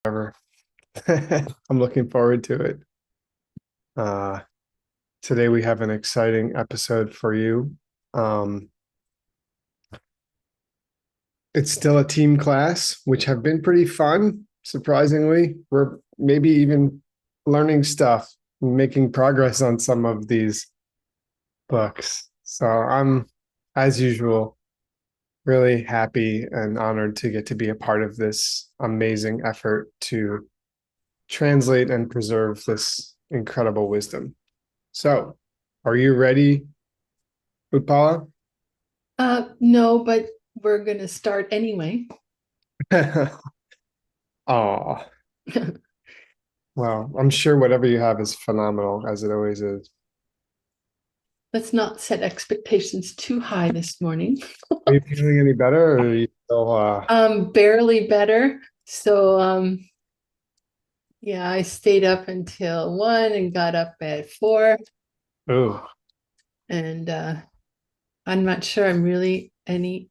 Ever. I'm looking forward to it. Uh, Today we have an exciting episode for you. Um, it's still a team class, which have been pretty fun, surprisingly. We're maybe even learning stuff, making progress on some of these books. So I'm, as usual, really happy and honored to get to be a part of this amazing effort to translate and preserve this incredible wisdom. So, are you ready, Utpala? No, but we're gonna start anyway. Oh, well, I'm sure whatever you have is phenomenal, as it always is. Let's not set expectations too high this morning. Are you feeling any better, or are you still, Barely better. So yeah, I stayed up until 1 and got up at 4. oh, And I'm not sure I'm really any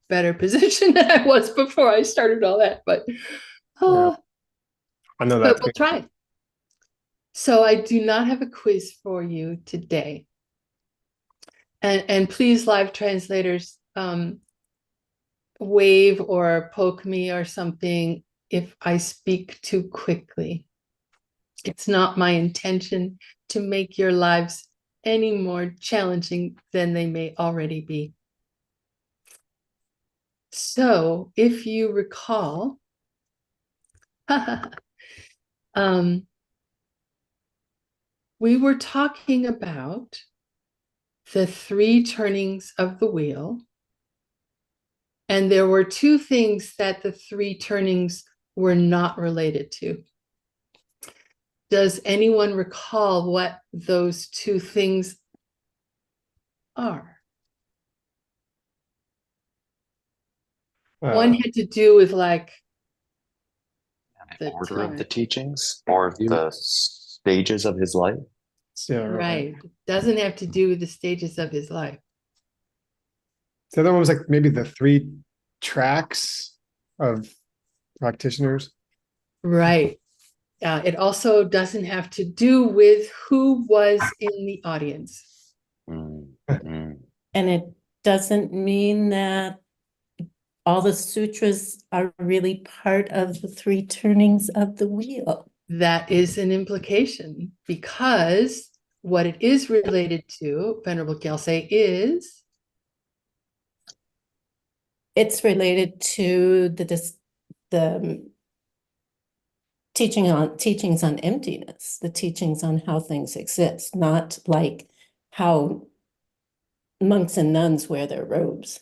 better position than I was before I started all that, yeah, uh, I know but that's we'll try. So I do not have a quiz for you today. And please, live translators, wave or poke me or something if I speak too quickly. It's not my intention to make your lives any more challenging than they may already be. So, if you recall, um, we were talking about the 3 turnings of the wheel, and there were 2 things that the 3 turnings were not related to. Does anyone recall what those 2 things are? One uh, had to do with like The the order of the time, teachings or you, the stages of his life. yeah, right. right? Doesn't have to do with the stages of his life. The other one was like maybe the 3 tracks of practitioners. Right. It also doesn't have to do with who was in the audience. Mm, mm. And it doesn't mean that all the sutras are really part of the 3 turnings of the wheel. That is an implication because what it is related to, Venerable Gyaltse, is It's related to the teachings on emptiness, the teachings on how things exist, not like how monks and nuns wear their robes.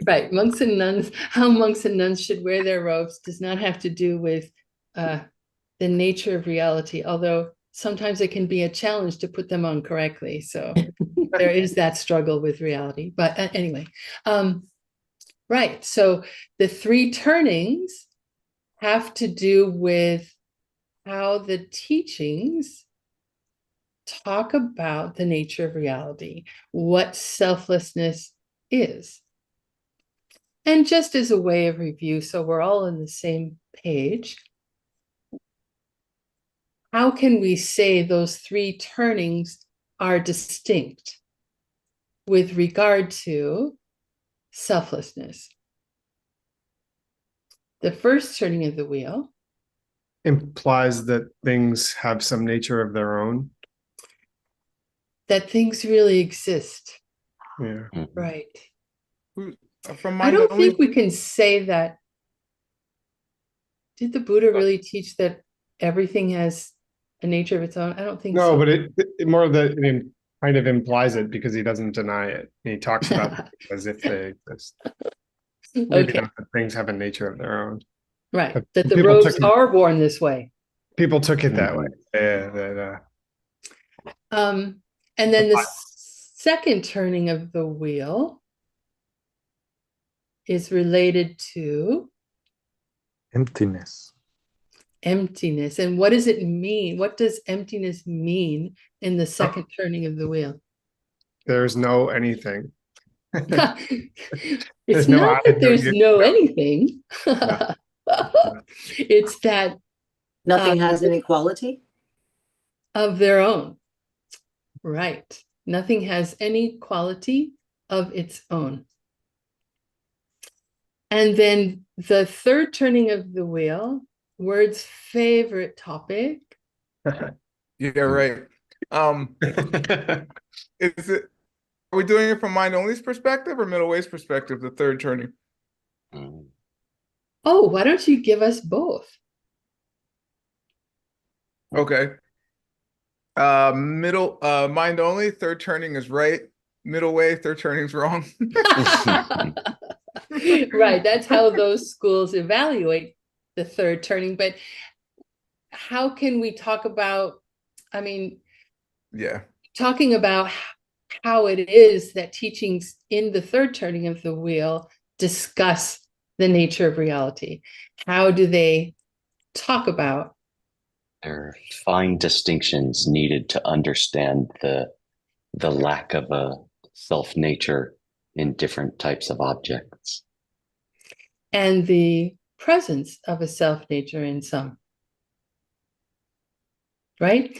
right. Monks and nuns, how monks and nuns should wear their robes does not have to do with the nature of reality, although sometimes it can be a challenge to put them on correctly. So there is that struggle with reality. But anyway, right. So the 3 turnings have to do with how the teachings talk about the nature of reality, what selflessness is. And just as a way of review, so we're all on the same page, how can we say those 3 turnings are distinct with regard to selflessness? The first turning of the wheel Implies that things have some nature of their own. that things really exist. Yeah. Right. From I my don't knowledge, think we can say that. Did the Buddha really teach that everything has a nature of its own? I don't think No, so. but it more that it kind of implies it because he doesn't deny it. He talks about it as if they exist. Maybe Okay, not that things have a nature of their own. right. But That the robes are worn this way. people took it that way. Yeah, And then the second turning of the wheel is related to emptiness. emptiness. And what does it mean? What does emptiness mean in the second turning of the wheel? there's no anything. It's There's no not I, that no there's you. no anything. No. It's that Nothing has an equality? of their own. Right. Nothing has any quality of its own. And then the third turning of the wheel, Word's favorite topic. Yeah, right. Is it, are we doing it from mind only's perspective or middle way's perspective, the third turning? Mm. Oh, why don't you give us both? Okay. Middle mind only, third turning is right. Middle way, third turning is wrong. Right, that's how those schools evaluate the third turning. But how can we talk about, I mean, Yeah. talking about how it is that teachings in the third turning of the wheel discuss the nature of reality? How do they talk about? There are fine distinctions needed to understand the lack of a self nature in different types of objects. And the presence of a self nature in some, right?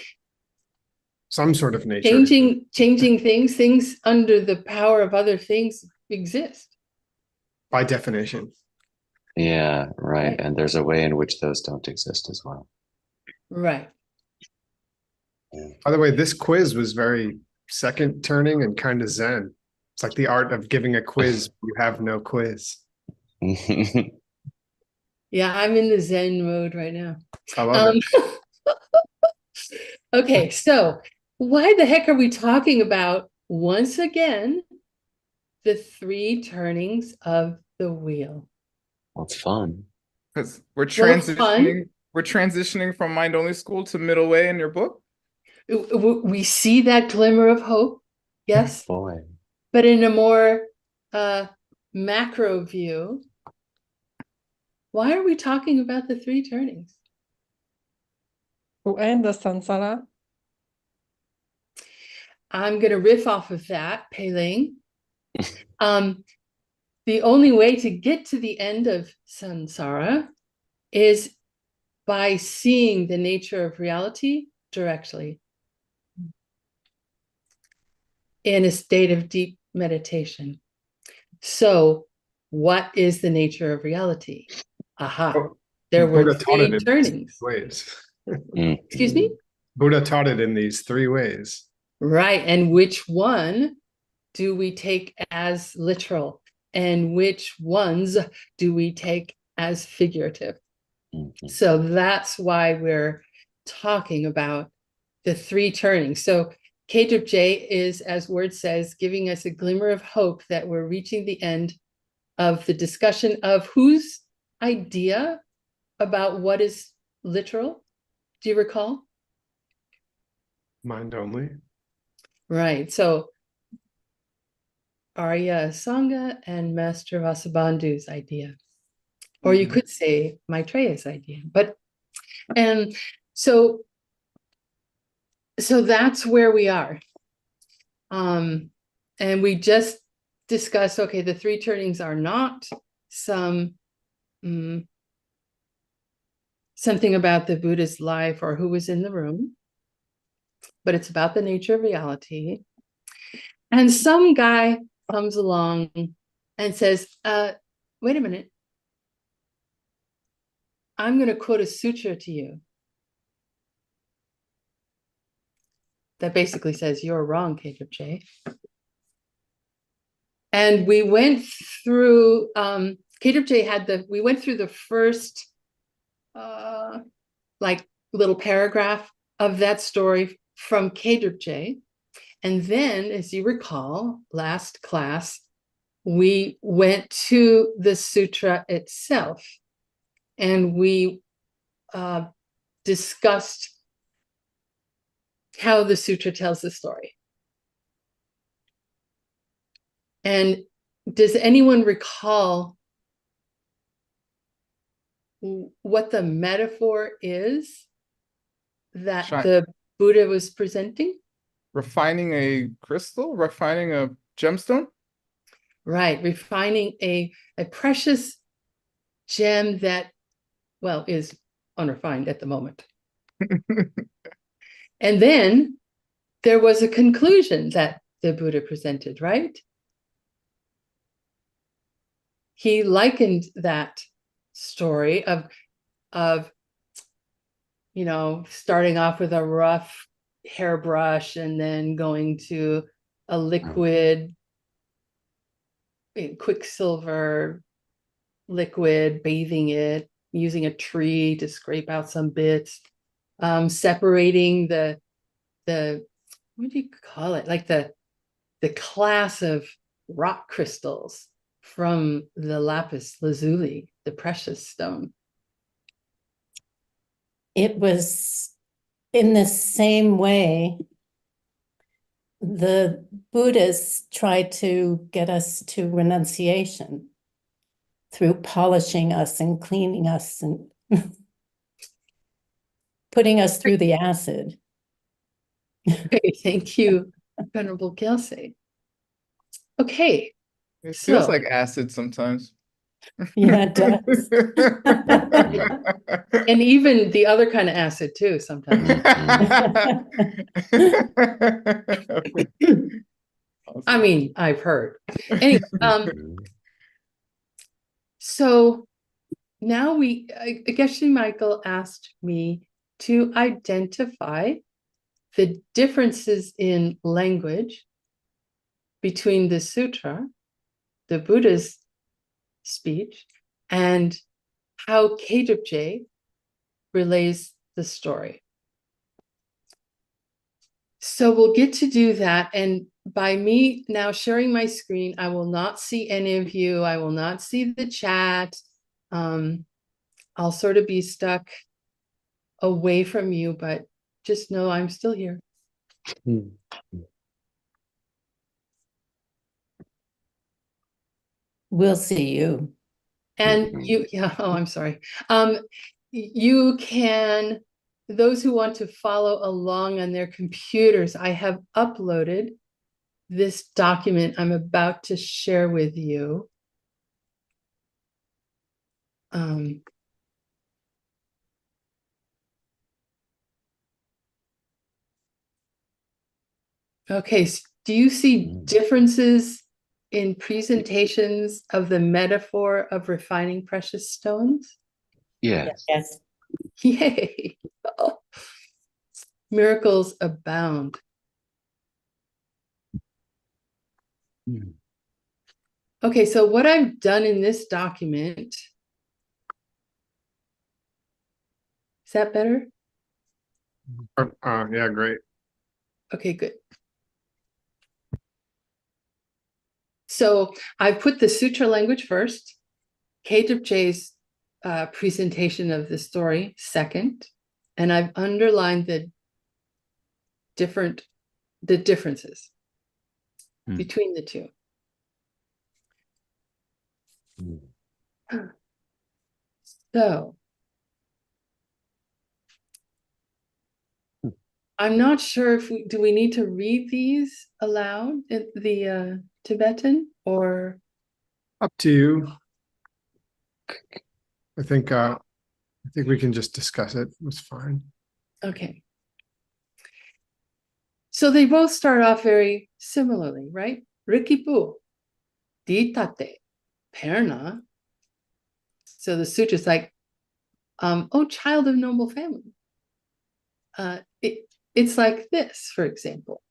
Some sort of nature. Changing things under the power of other things exist. By definition. Yeah, right. Right. And there's a way in which those don't exist as well. Right. By the way, this quiz was very second turning and kind of zen. It's like the art of giving a quiz. You have no quiz. Yeah, I'm in the Zen mode right now. I love it. Okay, so why the heck are we talking about, once again, the three turnings of the wheel? Well, it's fun. Because we're Well, it's fun. transitioning from mind only school to middle way in your book. We see that glimmer of hope, yes, Boy. but in a more macro view, why are we talking about the three turnings? To end the samsara. I'm going to riff off of that, Pei Ling. The only way to get to the end of samsara is by seeing the nature of reality directly in a state of deep meditation. So, what is the nature of reality? Aha, there were Buddha taught it three in turnings. ways. Excuse me? Buddha taught it in these three ways. Right. And which one do we take as literal? And which ones do we take as figurative? So that's why we're talking about the three turnings. So KJ is, as word says, giving us a glimmer of hope that we're reaching the end of the discussion of whose idea about what is literal. Do you recall? Mind only. Right. So Arya Sangha and Master Vasubandhu's idea. Or you could say Maitreya's idea. But and so that's where we are. And we just discussed, okay, the three turnings are not something about the Buddha's life or who was in the room, but it's about the nature of reality. And some guy comes along and says, wait a minute, I'm going to quote a sutra to you that basically says you're wrong, KJ. And we went through, KJ we went through the first like little paragraph of that story from KJ. And then, as you recall, last class, we went to the sutra itself and we discussed how the sutra tells the story. And does anyone recall what the metaphor is that the Buddha was presenting? Refining a crystal, refining a gemstone. Right, refining a precious gem that well, is unrefined at the moment. And then there was a conclusion that the Buddha presented, right? He likened that story of starting off with a rough hairbrush and then going to a liquid, quicksilver liquid, bathing it, using a tree to scrape out some bits, separating the what do you call it? Like the class of rock crystals from the lapis lazuli, the precious stone. It was in the same way the Buddhists tried to get us to renunciation through polishing us and cleaning us and putting us through the acid. Okay, thank you, Venerable Geshe. Okay, It feels So- like acid sometimes. Yeah, it does. and even the other kind of acid too sometimes. I mean, I've heard. Anyway, so now Geshe Michael asked me to identify the differences in language between the sutra, the Buddha's speech, and how Khedrubje relays the story. So we'll get to do that. And by me now sharing my screen, I will not see any of you. I will not see the chat. I'll sort of be stuck away from you, but just know I'm still here. We'll see you. And I'm sorry. You can, those who want to follow along on their computers, I have uploaded this document I'm about to share with you. Okay, so do you see differences in presentations of the metaphor of refining precious stones? Yes. Yes. Yay! Oh. Miracles abound. Okay, so what I've done in this document, is that better? Yeah, great. Okay, good. So I put the sutra language first, Khedrubje's presentation of the story second, and I've underlined the differences between the two. So I'm not sure if do we need to read these aloud in the Tibetan or Up to you. I think we can just discuss it. It's fine. okay. So they both start off very similarly, right? Rikipu, ditate, perna. So the sutra is like, oh, child of noble family. It's like this, for example.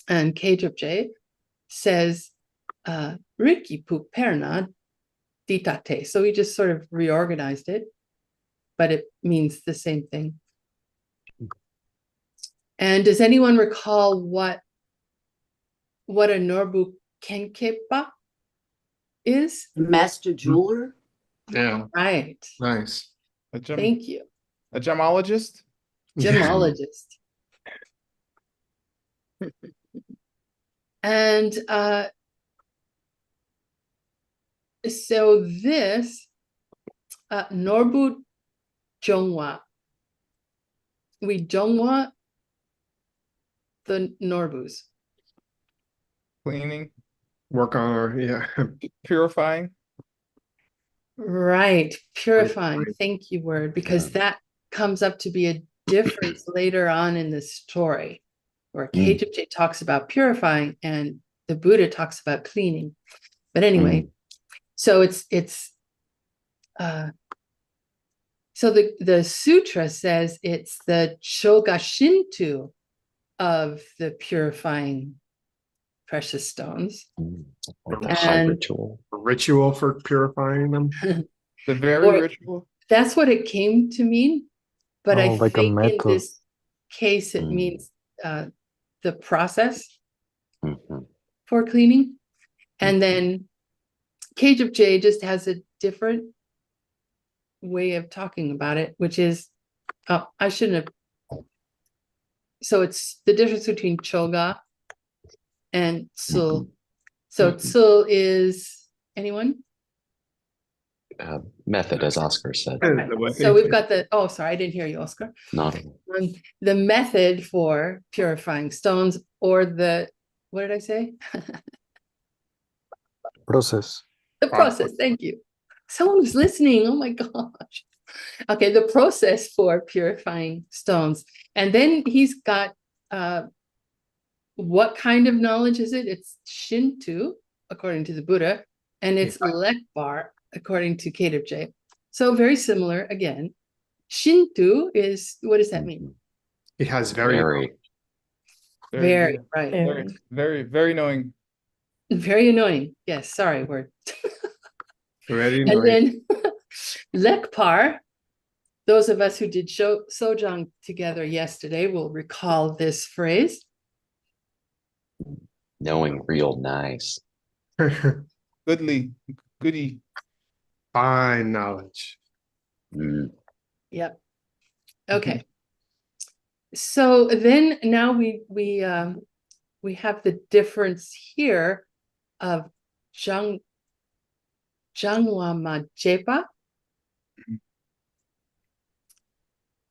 And Khedrubje says, Rikipu perna ditate. So we just sort of reorganized it, but it means the same thing. And does anyone recall what a Norbu Kenkepa is? Master jeweler? Yeah. Right. Nice. Thank you. A gemologist? Gemologist. And so this Norbu Jongwa, we Jongwa the Norbus. Cleaning? Work on our Purifying? Right, purifying. Thank you, word, because that comes up to be a difference later on in the story, where KJ talks about purifying and the Buddha talks about cleaning. But anyway, so so the sutra says it's the chogashintu of the purifying precious stones. Like the high And- ritual. A ritual for purifying them. The very Or- ritual. That's what it came to mean, but I like a think in method. this case it means the process for cleaning. And then Cage of J just has a different way of talking about it, which is, I shouldn't have. So it's the difference between choga and tsul. So tsul is anyone? Method, as Oscar said. So we've got the, oh, sorry, I didn't hear you, Oscar. Not The method for purifying stones, or the, what did I say? Process. The process, thank you. Someone was listening, oh my gosh. Okay, the process for purifying stones. And then he's got, what kind of knowledge is it? It's Shinto, according to the Buddha, and it's Lekbar, according to Cave J. So very similar again. Shinto is, what does that mean? He has very Very, yeah. right. Very knowing. Very annoying. Yes, sorry, word. very And annoying. then Lekpar, those of us who did Sojang together yesterday will recall this phrase. knowing real nice. Goodly. Goody. Fine knowledge. Yep. Okay. So then now we have the difference here of Zhangwa Majepa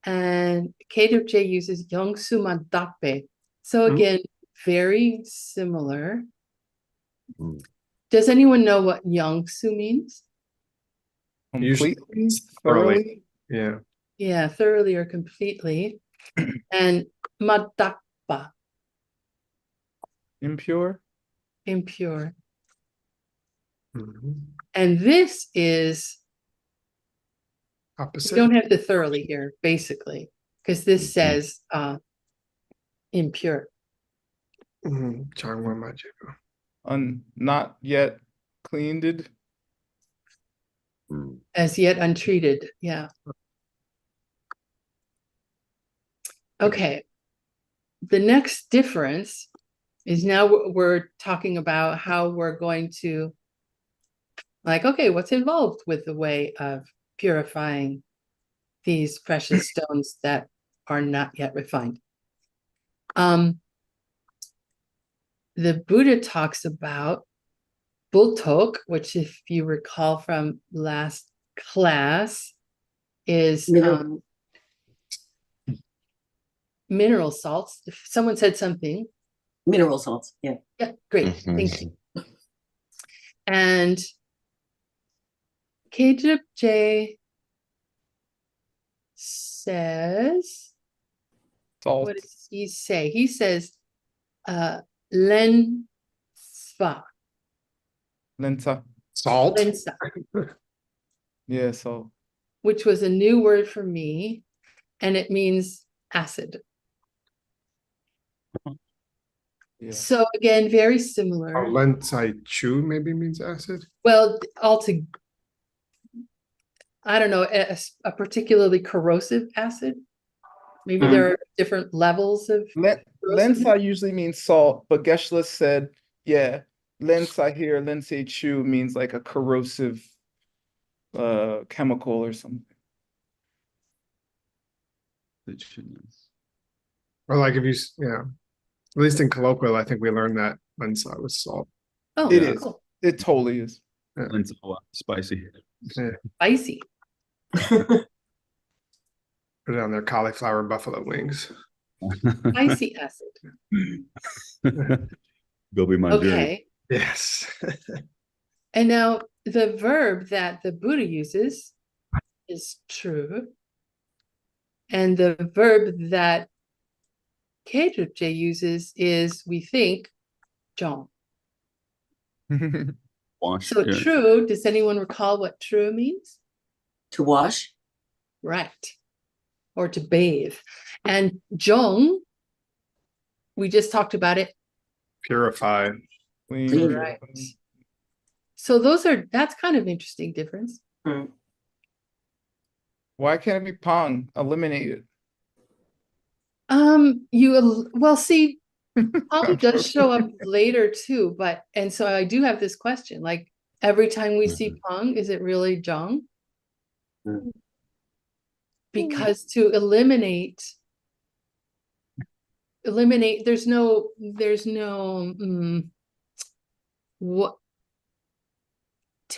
and J uses Yongsuma Dape. So again, very similar. Does anyone know what Yongsu means? Usually Completely. thoroughly. Thoroughly. Yeah. Yeah, thoroughly or completely. And Madakpa, Impure. impure. Mhm. And this is, we Opposite. don't have the thoroughly here, basically, because this says impure. Changwa Majigo. Not yet cleaned. As yet untreated, yeah. Okay. The next difference is now we're talking about how we're going to, like, okay, what's involved with the way of purifying these precious stones that are not yet refined. The Buddha talks about Bultok, which, if you recall from last class, is mineral salts. If someone said something. Mineral salts, yeah. Yeah, great. Thank you. And Kajip J says, Salt. what does he say? He says, Len Sva. Lensa. Salt. Lensa, Yeah, so. which was a new word for me, and it means acid. Yeah. So again, very similar. Lensai Chu maybe means acid. Well, I don't know, a particularly corrosive acid. Maybe there are different levels of Lensa usually means salt, but Geshe said, yeah, Lensa here, Lensei Chu means like a corrosive chemical or something. Or like if you, yeah. At least in colloquial, I think we learned that Lensai was salt. Oh, It is. cool. It totally is. Spicy. Yeah. Spicy. Put it on their cauliflower buffalo wings. Spicy acid. Gobi Manchurian. Okay. Yes. And now the verb that the Buddha uses is true. And the verb that Kedrupje uses is, we think, John. Wash. So Yeah. true, does anyone recall what true means? To wash. Right. Or to bathe. And Zhong, we just talked about it. Purify. Clean. Right. So that's kind of interesting difference. Why can't it be Pong? Eliminate it. Well, see, Pong does show up later too, and so I do have this question, like every time we see Pong, is it really Zhong? Because to eliminate, there's no, what,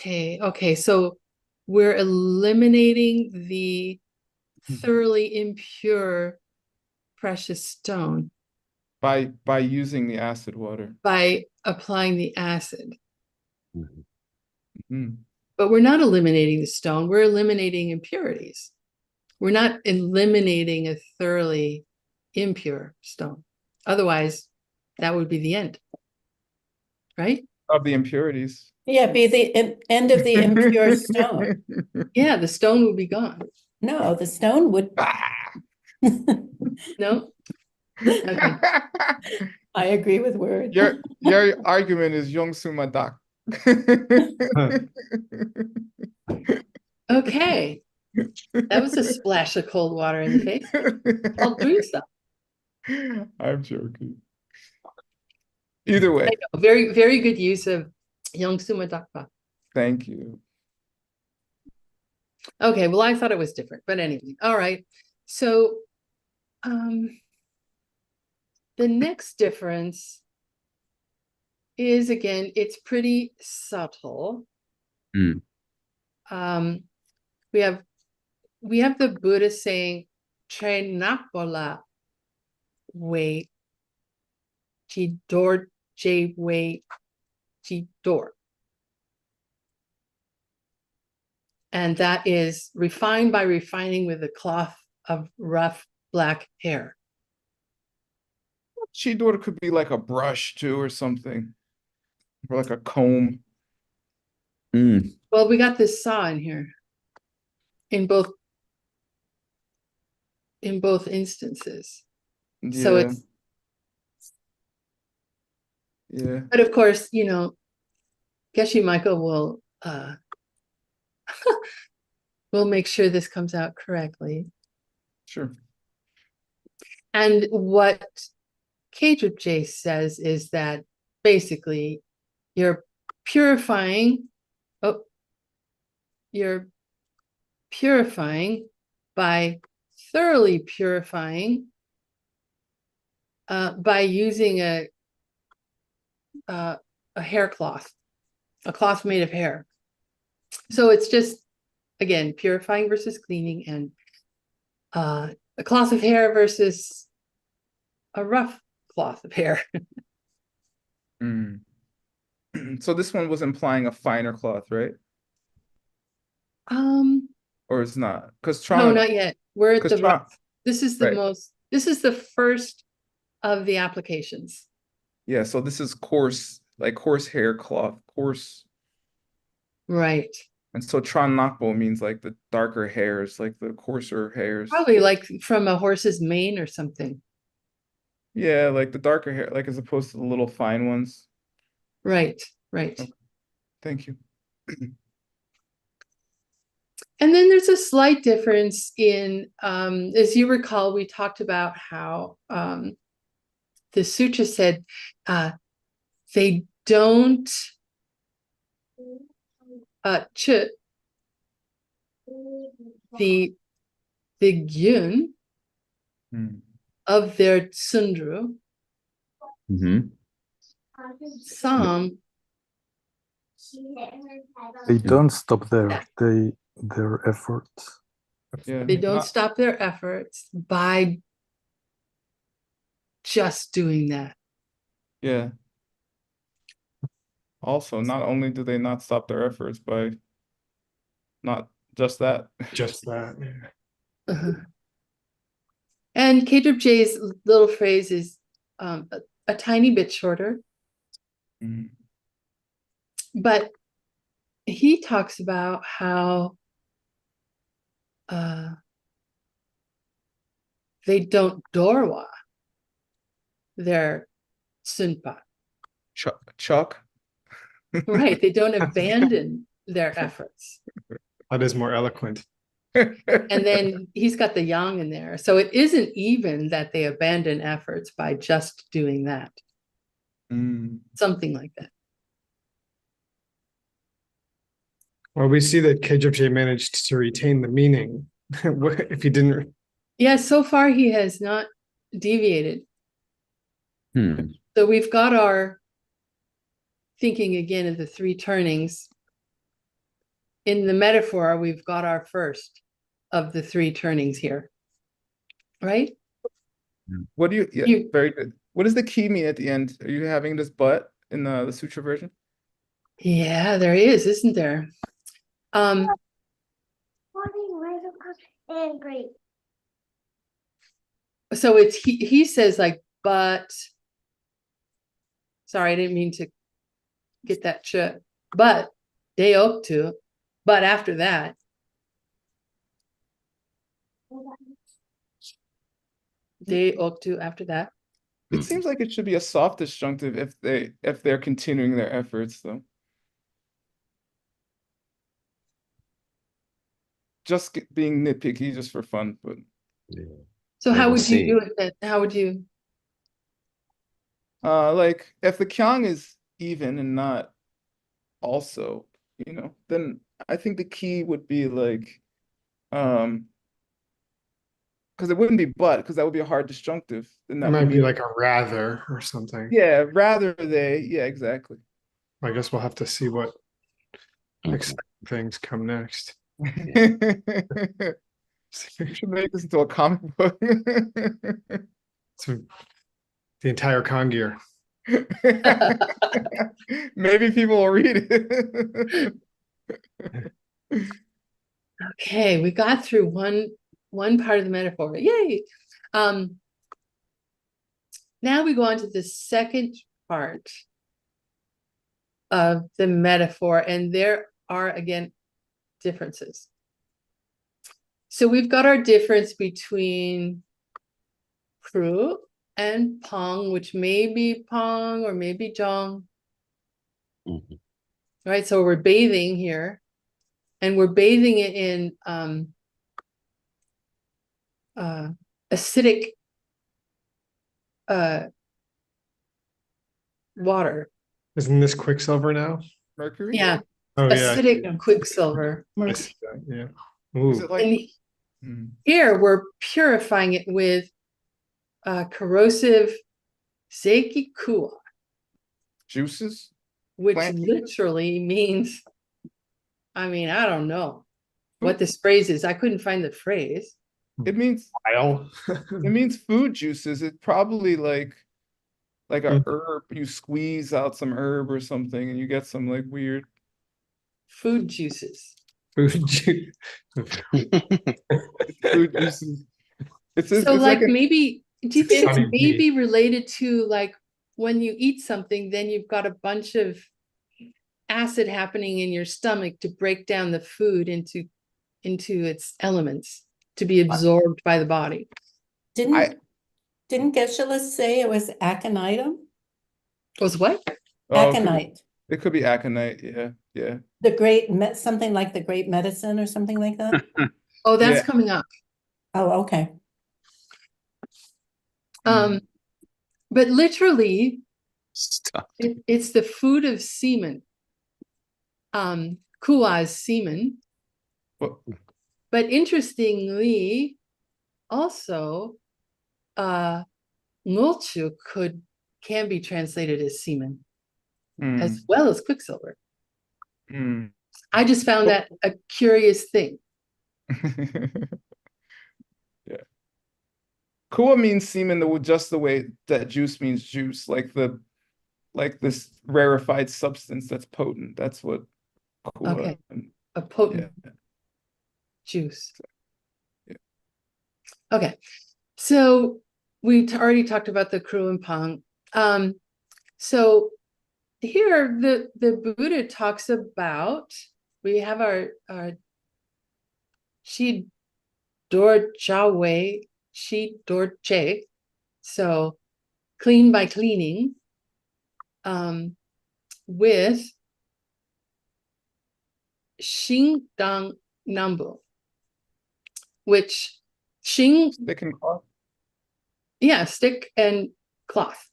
okay, so we're eliminating the thoroughly impure precious stone By using the acid water. by applying the acid. Mm. But we're not eliminating the stone, we're eliminating impurities. We're not eliminating a thoroughly impure stone. Otherwise, that would be the end. Right? Of the impurities. Yeah, be the end of the impure stone. Yeah, the stone would be gone. No, the stone would. No? Okay. I agree with Word. Your argument is Yongsu Madak. Okay. That was a splash of cold water in the face. I'll drink some. I'm joking. Either way. Very, very good use of Yongsuma Dakpa. Thank you. Okay, well, I thought it was different, but anyway, all right. So, the next difference is, again, it's pretty subtle. We have the Buddha saying, "Tre napola wei jidor je wei jidor." And that is refined by refining with a cloth of rough black hair. Chidor could be like a brush too or something. Or like a comb. Well, we got this saw in here in both instances. Yeah. So it's, yeah. but of course, Geshe Michael will we'll make sure this comes out correctly. Sure. And what Kedrupje says is that basically you're purifying by thoroughly purifying by using a hair cloth, a cloth made of hair. So it's just, again, purifying versus cleaning, and a cloth of hair versus a rough cloth of hair. So this one was implying a finer cloth, right? Or it's not? Because no, not yet. We're at the rough. This is the right. this is the first of the applications. Yeah, so this is coarse, like coarse hair cloth, coarse. Right. And so Tran Nakbo means like the darker hairs, like the coarser hairs. Probably like from a horse's mane or something. Yeah, like the darker hair, like as opposed to the little fine ones. Right, right. Okay. Thank you. And then there's a slight difference in, as you recall, we talked about how the sutra said they don't the gyun of their tsundru, some They don't stop there. Their efforts. Yeah. They don't stop their efforts by just doing that. Yeah. Also, not only do they not stop their efforts by not just that. Just that. Yeah. Uh-huh. And J's little phrase is a tiny bit shorter, Mm. but he talks about how they don't dorwa their sunpa. Chuck. Right, they don't abandon their efforts. That is more eloquent. And then he's got the yang in there. So it isn't even that they abandon efforts by just doing that. Mm. Something like that. Well, we see that KJ managed to retain the meaning. If he didn't, Yeah, so far he has not deviated. Hmm. So we've got our thinking again of the three turnings. In the metaphor, we've got our first of the three turnings here. Right? What do you, yeah, You- very good. What does the key mean at the end? Are you having this but in the sutra version? Yeah, there is, isn't there? So it's he says like, but sorry, I didn't mean to get that ch, but they up to, but after that. They up to after that. It seems like it should be a soft disjunctive if they're continuing their efforts though. Just being nitpicky just for fun, but So how We'll would you see. do it then? How would you? like if the kyang is even and not also, then I think the key would be like because it wouldn't be but, because that would be a hard disjunctive. Then it that might would be like a rather or something. yeah, rather they, yeah, exactly. I guess we'll have to see what Mhm. exciting things come next. We should make this into a comic book. So the entire Kangir. Maybe people will read it. Okay, we got through one part of the metaphor. Yay! Now we go on to the second part of the metaphor, and there are again differences. So we've got our difference between Pru and Pong, which may be Pong or maybe Zhong. Mhm. Right, so we're bathing here, and we're bathing it in acidic water. Isn't this Quicksilver now? Mercury? Yeah, Oh yeah. acidic quicksilver. I see that, yeah. Is Ooh, it like And Hmm. here we're purifying it with corrosive seikikua, juices? which Plant juices? literally means, I mean, I don't know what this phrase is. I couldn't find the phrase. It means Kyle. food juices. It's probably like a Mm. herb. You squeeze out some herb or something and you get some like weird Food juices. Food juice. food juices. So it's like like maybe, do you think it's Sunny D. maybe related to like when you eat something, then you've got a bunch of acid happening in your stomach to break down the food into its elements to be absorbed by the body. Didn't Geshe say it was aconitum? Was what? Aconite, it could be aconite. Yeah. the something like the great medicine or something like that? Oh, that's Yeah. coming up. Oh, okay. But literally, Stop. it's the food of semen. Kua's semen. Well, But interestingly, also, ngulchu can be translated as semen as well as quicksilver. I just found that a curious thing. Yeah. Kua means semen just the way that juice means juice. Like like this rarefied substance that's potent. That's what Kua. Okay. A potent Yeah. juice. Yeah. Okay. So we already talked about the Kru and Pang. So here the Buddha talks about, we have our Shi Dor Jia Wei, Shi Dor Che. So clean by cleaning, with Xing Dang Nambu, which Xing, Stick and cloth. yeah, stick and cloth.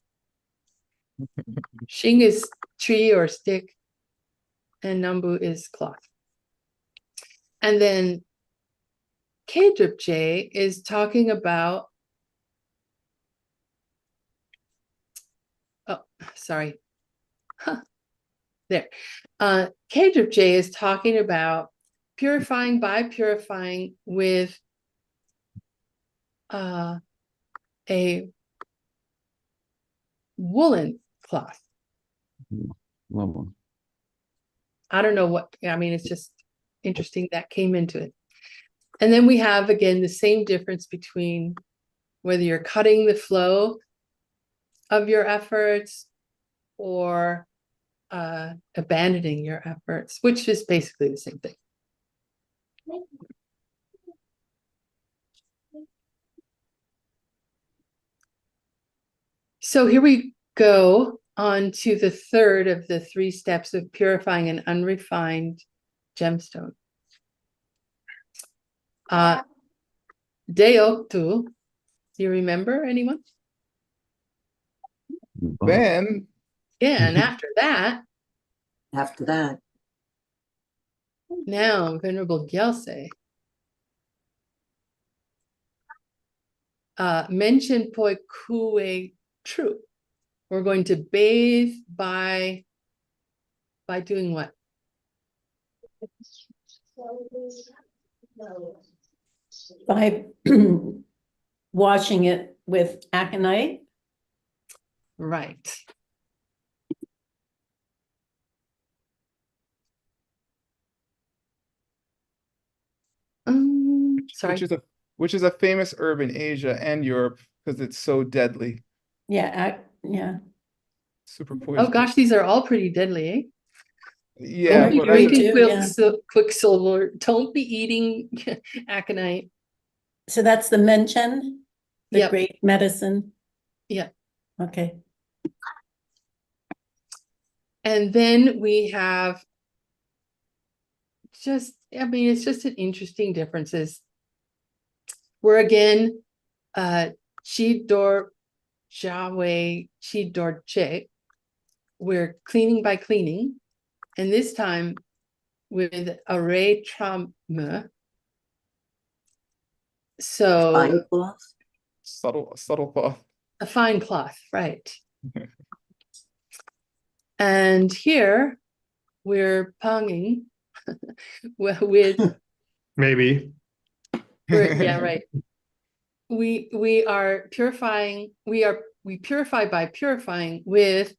Xing is tree or stick, and Nambu is cloth. And then K-drip J is talking about, oh, sorry. Huh. There. K-drip J is talking about purifying by purifying with a woolen cloth. Lovely. I don't know what, I mean, it's just interesting that came into it. And then we have, again, the same difference between whether you're cutting the flow of your efforts or abandoning your efforts, which is basically the same thing. So here we go on to the third of the 3 steps of purifying an unrefined gemstone. Deoktu, do you remember anyone? Then Yeah, and after that, After that, now Venerable Gyaltse mentioned Poi Kue Tru. We're going to bathe by doing what? By washing it with aconite. Right. Sorry. which is a famous herb in Asia and Europe because it's so deadly. Yeah, yeah. Super poisonous. Oh gosh, these are all pretty deadly, eh? Yeah, Don't be but drinking yeah. quicksilver. Don't be eating aconite. So that's the mention, the Yep. great medicine. Yeah. Okay. And then we have just, I mean, it's just an interesting differences. We're again, Chi Dor Jiawei, Chi Dor Che. We're cleaning by cleaning. And this time with array trauma. So fine cloth. subtle cloth. a fine cloth, right. And here we're ponging with Maybe. yeah, right. We are purifying, we purify by purifying with,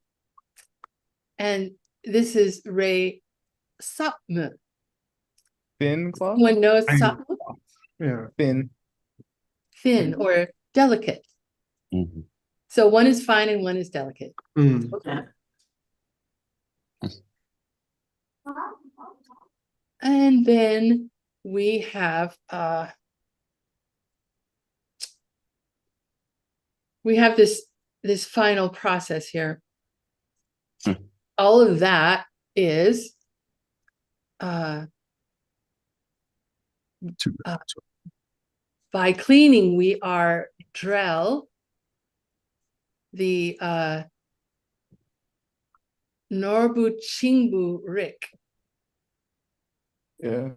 and this is Ray Sapmu. Thin cloth? Someone knows Sapmu? Yeah. Thin or delicate. Mhm. So one is fine and one is delicate. Mm. Okay. And then we have this final process here. All of that is by cleaning, we are drell the Norbu Chingbu Rik. Yeah.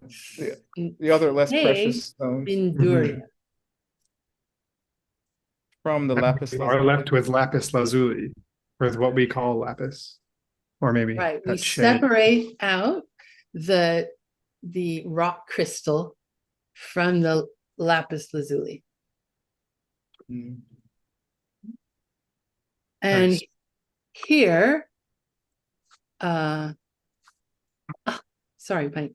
The other less precious stones Binduria. from the lapis We are left with lapis lazuli, with what we call lapis, or maybe Right. We that shade. separate out the rock crystal from the lapis lazuli. Mm. And Nice. here sorry, Mike.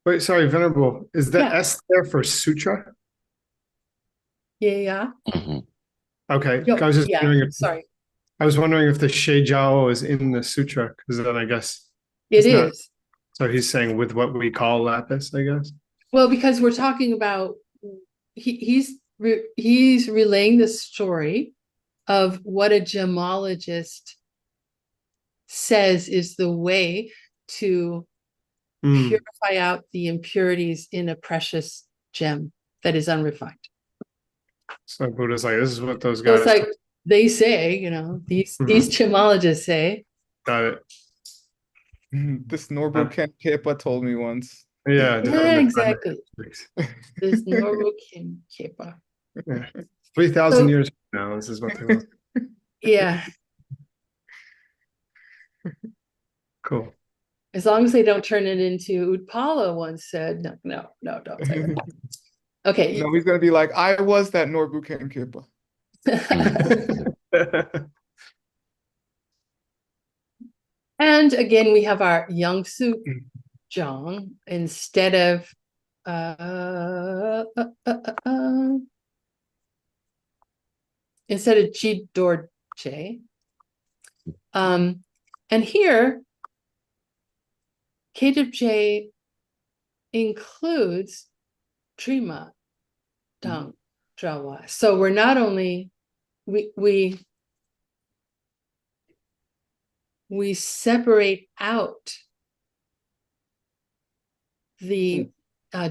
Wait, sorry, Venerable. Is the Yeah. S there for sutra? Yeah. Mhm. Okay. Yo, I was just yeah, wondering if sorry. I was wondering if the Sheijiao is in the sutra, because then I guess It it's not. is. So he's saying with what we call lapis, I guess. Well, because we're talking about he's relaying the story of what a gemologist says is the way to Mm. purify out the impurities in a precious gem that is unrefined. So Buddha's like, this is what those So guys it's like they say, you know, these gemologists say. got it. This Norbu Kenkepa told me once. Yeah, Yeah, exactly. This Yeah. Norbu Kenkepa. 3,000 So- years from now, this is what they want. Yeah, Cool. as long as they don't turn it into Utpala once said, no, don't say that. Okay. No, he's gonna be like, I was that Norbu Kenkepa. And again, we have our Yangsu Zhang instead of Ji Dorje. And here, KWJ includes Trima Dang Jawa. So we're not only we separate out the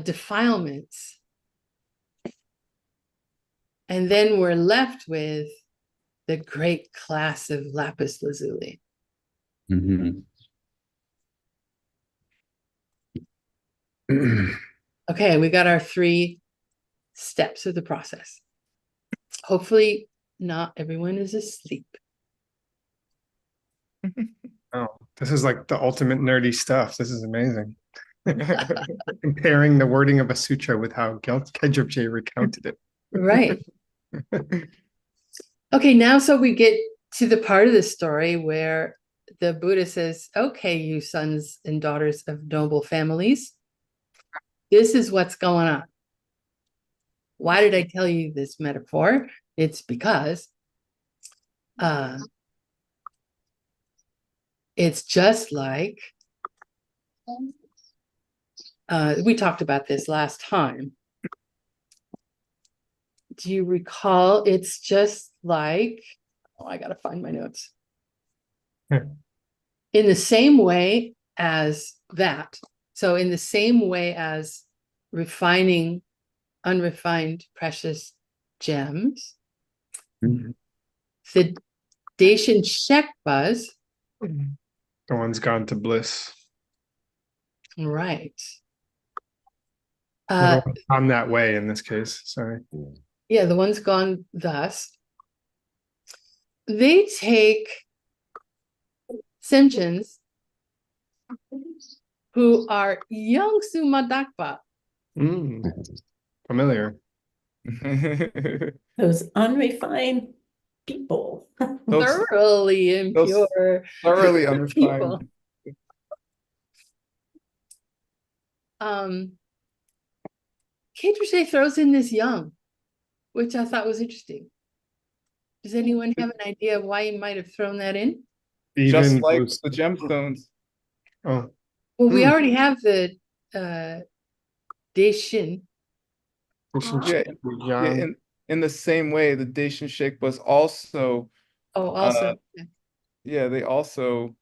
defilements, and then we're left with the great class of lapis lazuli. Mhm. Okay, we got our 3 steps of the process. Hopefully not everyone is asleep. Oh, this is like the ultimate nerdy stuff. This is amazing. Comparing the wording of a sutra with how Kedrupje recounted it. Right. Okay, now so we get to the part of the story where the Buddha says, okay, you sons and daughters of noble families, this is what's going on. Why did I tell you this metaphor? It's because it's just like we talked about this last time. Do you recall? It's just like, oh, I gotta find my notes. In the same way as that, so in the same way as refining unrefined precious gems, Mhm. the Dacian Shekbas, The one's gone to bliss. right? On that way in this case. Sorry. Yeah, the one's gone thus. They take Simchins who are young Sumadakpa. Familiar. Those unrefined people. Thoroughly impure. Thoroughly unrefined. People. Kedrushe throws in this young, which I thought was interesting. Does anyone have an idea of why he might have thrown that in? Just Even like those- the gemstones. Oh, Well, we already have the Dacian. Yeah, yeah, in the same way, the Dacian Sheikh was also, Oh, also. yeah, they also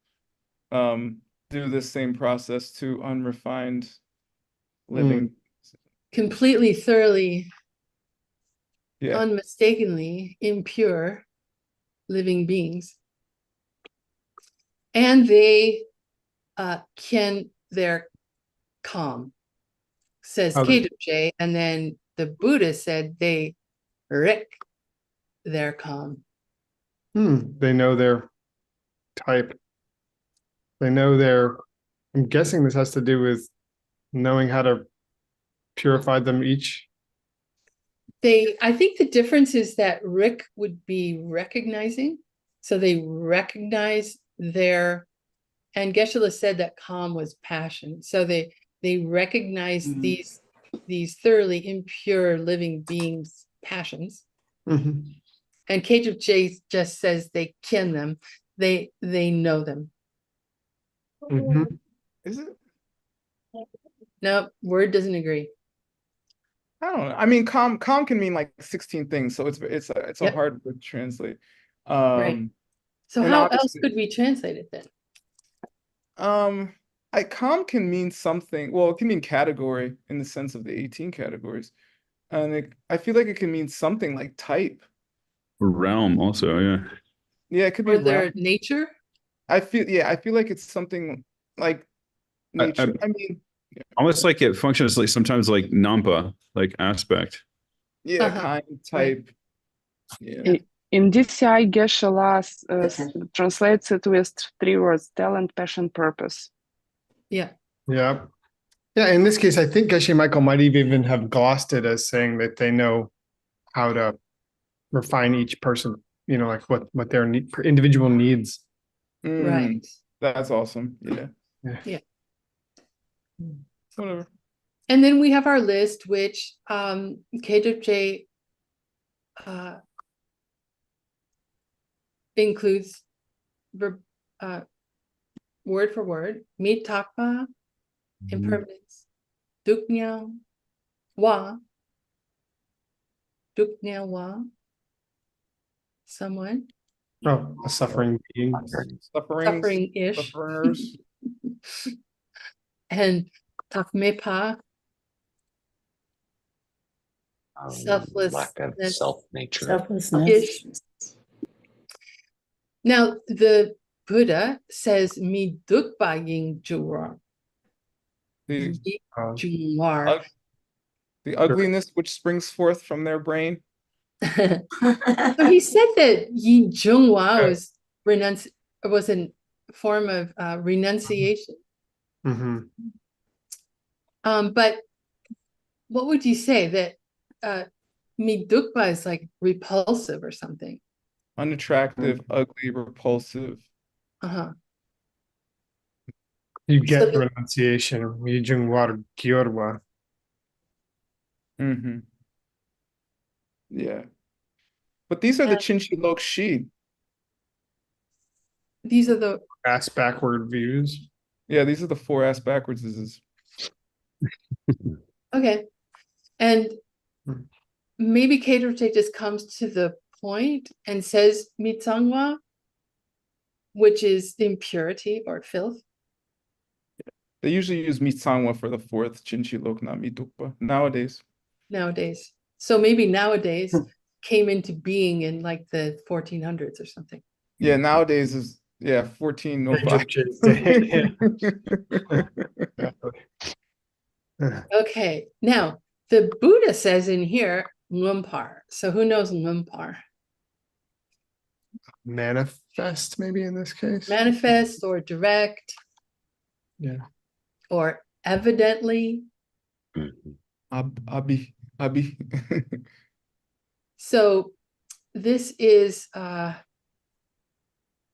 do the same process to unrefined living. Completely, thoroughly, Yeah. unmistakably impure living beings. And they're calm, says Kedrushe, and then the Buddha said they they're calm. They know their type. They know their, I'm guessing this has to do with knowing how to purify them each. I think the difference is that Rick would be recognizing. So they recognize their And Geshe said that calm was passion. So they recognize these thoroughly impure living beings' passions. Mhm. And KJ just says they ken them. They know them. Mhm. Is it? No, word doesn't agree. I don't know. I mean, calm can mean like 16 things, so it's a Yep. hard word to translate. Right. So and how else obviously- could we translate it then? Calm can mean something. Well, it can mean category in the sense of the 18 categories, and I feel like it can mean something like type. Realm also, yeah. Yeah, it could be Or their realm. nature? I feel like it's something like nature. I mean, Almost like it functions like sometimes like Nampa, like aspect. yeah, Uh-huh. kind, Right. type. Yeah. In DCI, Geshe translates it with 3 words: talent, passion, purpose. Yeah. Yeah. Yeah, in this case, I think Geshe Michael might even have glossed it as saying that they know how to refine each person, like what their individual needs. Right. That's awesome. Yeah. Yeah. Whatever. And then we have our list, which KJ includes word for word, mitakpa, impermanence, duknyang, wa, someone, Oh, a suffering being. suffering-ish, Sufferers. and takmepa, selfless, Lack of self-nature. Selflessness. Now, the Buddha says, mi dukpa ying juwar. The Juwar. the ugliness which springs forth from their brain. So he said that Yi Zhonghua was a form of renunciation. Mm-hmm. But what would you say that Midukpa is like repulsive or something? Unattractive, ugly, repulsive. Uh-huh. You get So the- renunciation. Mijungwar Gyorwa. Mm-hmm. Yeah. But these are the Chinchi Lok Shi. These are the Ass backward views. Yeah, these are the 4 ass backwards. okay. And maybe Keidroche just comes to the point and says Mitsangwa, which is impurity or filth. They usually use Mitsangwa for the 4th Chinchi Lok, not Mitukpa. Nowadays. So maybe nowadays came into being in like the 1400s or something. Yeah, nowadays is 1405. Okay, now the Buddha says in here Lumpar. So who knows Lumpar? Manifest, maybe in this case. Manifest or direct. Yeah. Or evidently. Abi. So this is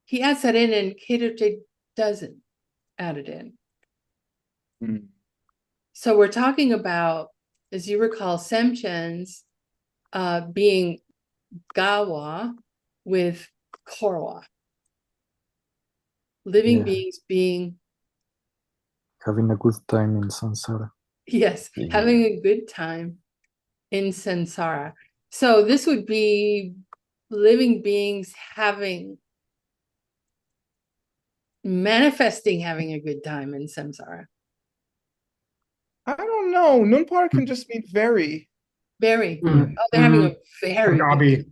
he adds that in and Keidroche doesn't add it in. So we're talking about, as you recall, Semchens being Gawa with Korwa. Living beings being having a good time in samsara. yes, having a good time in samsara. So this would be living beings manifesting having a good time in samsara. I don't know. Nunpar can just mean very. Very. Oh, they're having a very good Abi.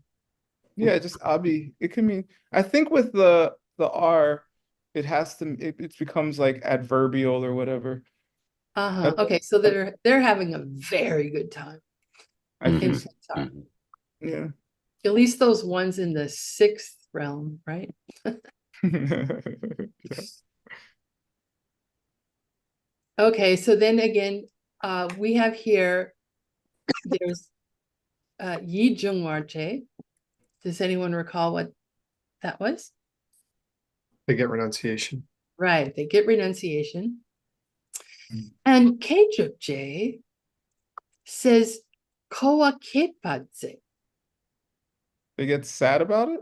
Yeah, just abi. It can mean. I think with the R, it has to. It becomes like adverbial or whatever. Okay, so they're having a very good time. I think. samsara. Yeah. At least those ones in the 6th realm, right? Okay, so then again, we have here, there's Yi Zhongwarche. Does anyone recall what that was? They get renunciation. Right, they get renunciation. And J says koa kepadze. They get sad about it?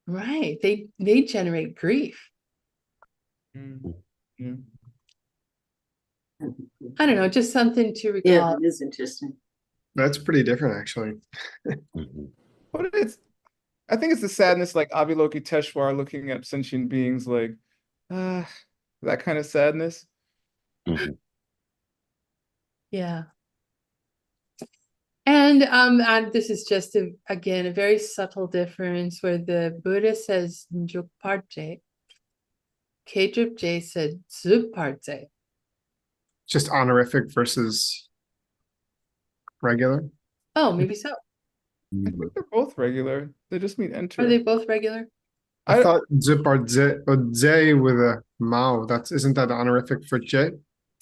Right, they generate grief. Yeah. I don't know, just something to recall. Yeah, it is interesting. That's pretty different, actually. Mhm. But I think it's the sadness like Avalokiteshvar looking at sentient beings like, that kind of sadness. Mhm. Yeah. And this is just again a very subtle difference where the Buddha says njukparje, J said zuparje. Just honorific versus regular. Oh, maybe so. I think they're both regular. They just mean enter. Are they both regular? I thought Zipardze with a Mao. Isn't that honorific for J?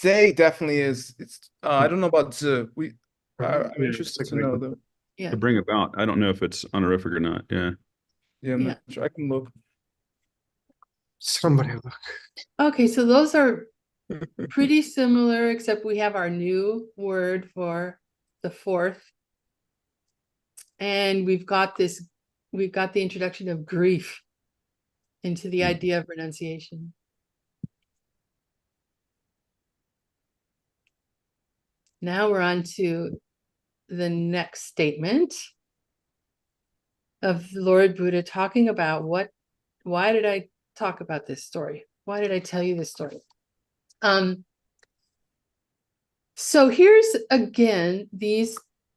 They definitely is. It's I don't know about Z. I'm Yeah, interested to know though. Yeah. To bring about. I don't know if it's honorific or not. Yeah. Yeah, I'm not sure. I can look. Somebody look. Okay, so those are pretty similar, except we have our new word for the fourth. And we've got the introduction of grief into the idea of renunciation. Now we're on to the next statement of Lord Buddha talking about why did I talk about this story? Why did I tell you this story? So here's again, they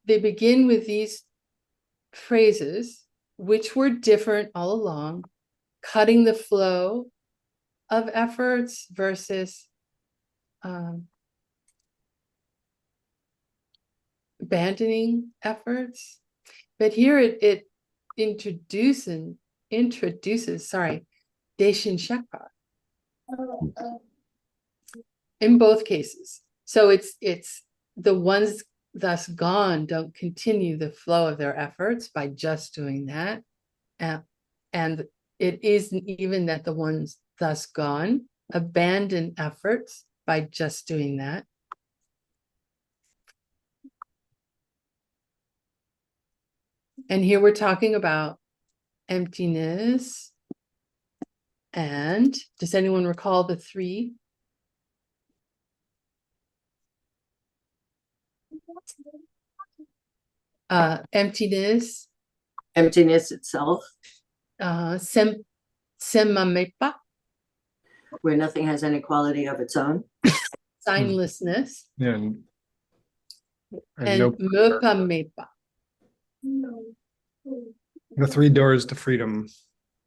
begin with these phrases, which were different all along, cutting the flow of efforts versus abandoning efforts. But here it introduces, Deshin Shakpa in both cases. So it's the ones thus gone don't continue the flow of their efforts by just doing that. And it isn't even that the ones thus gone abandon efforts by just doing that. And here we're talking about emptiness. And does anyone recall the three? Emptiness, Emptiness itself, semamepa, where nothing has any quality of its own. signlessness, Yeah. and mepa. The 3 doors to freedom.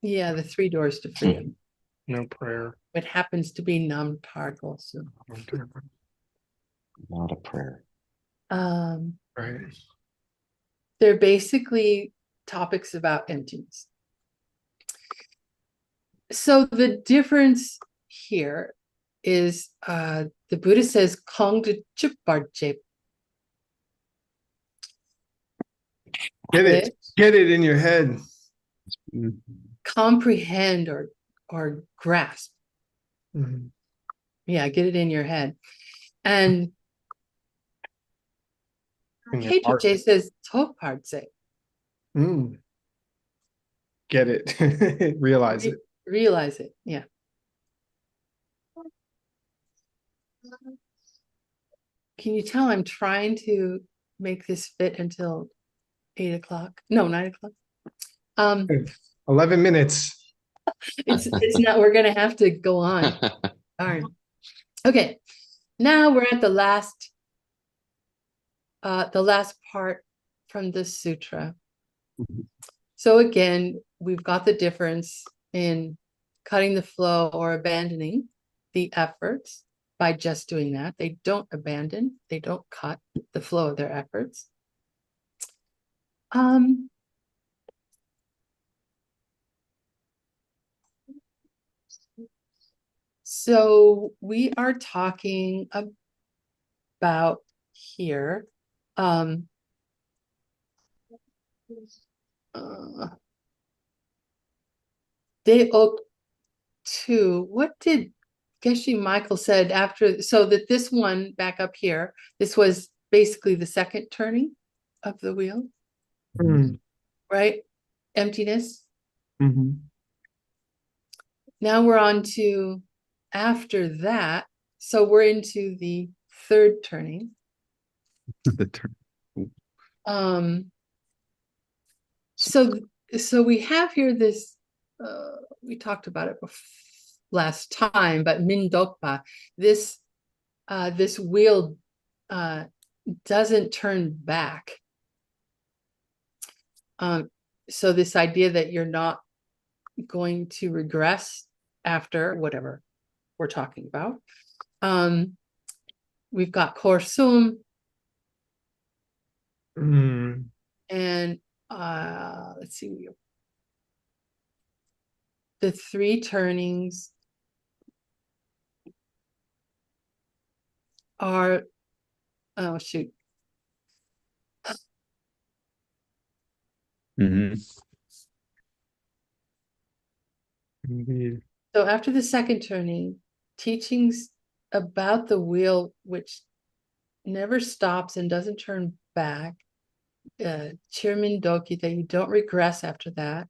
Yeah, the 3 doors to freedom. No prayer. It happens to be namtarg also. Not a prayer. Right. They're basically topics about emptiness. So the difference here is the Buddha says Kongdu Chuparje. Get it in your head. Comprehend or grasp. Mm-hmm. Yeah, get it in your head. And J says Toparze. Get it. Realize it. Realize it. Yeah. Can you tell I'm trying to make this fit until 8 o'clock? No, 9 o'clock. 11 minutes. It's not, we're gonna have to go on. Darn. Okay. Now we're at the last part from this sutra. So again, we've got the difference in cutting the flow or abandoning the efforts by just doing that. They don't abandon, they don't cut the flow of their efforts. So we are talking about here Day 2. What did Geshe Michael said after, so that this one back up here, this was basically the second turning of the wheel, Mm, right? Emptiness. mhm. Now we're on to after that. So we're into the third turning. The turn. So we have here this, we talked about it last time, but Mindokpa, this this wheel doesn't turn back. So this idea that you're not going to regress after whatever we're talking about. We've got Korsum Mm, and let's see, the three turnings are, oh shoot, Mhm. indeed. so after the second turning, teachings about the wheel which never stops and doesn't turn back, Chirmin Doki, that you don't regress after that,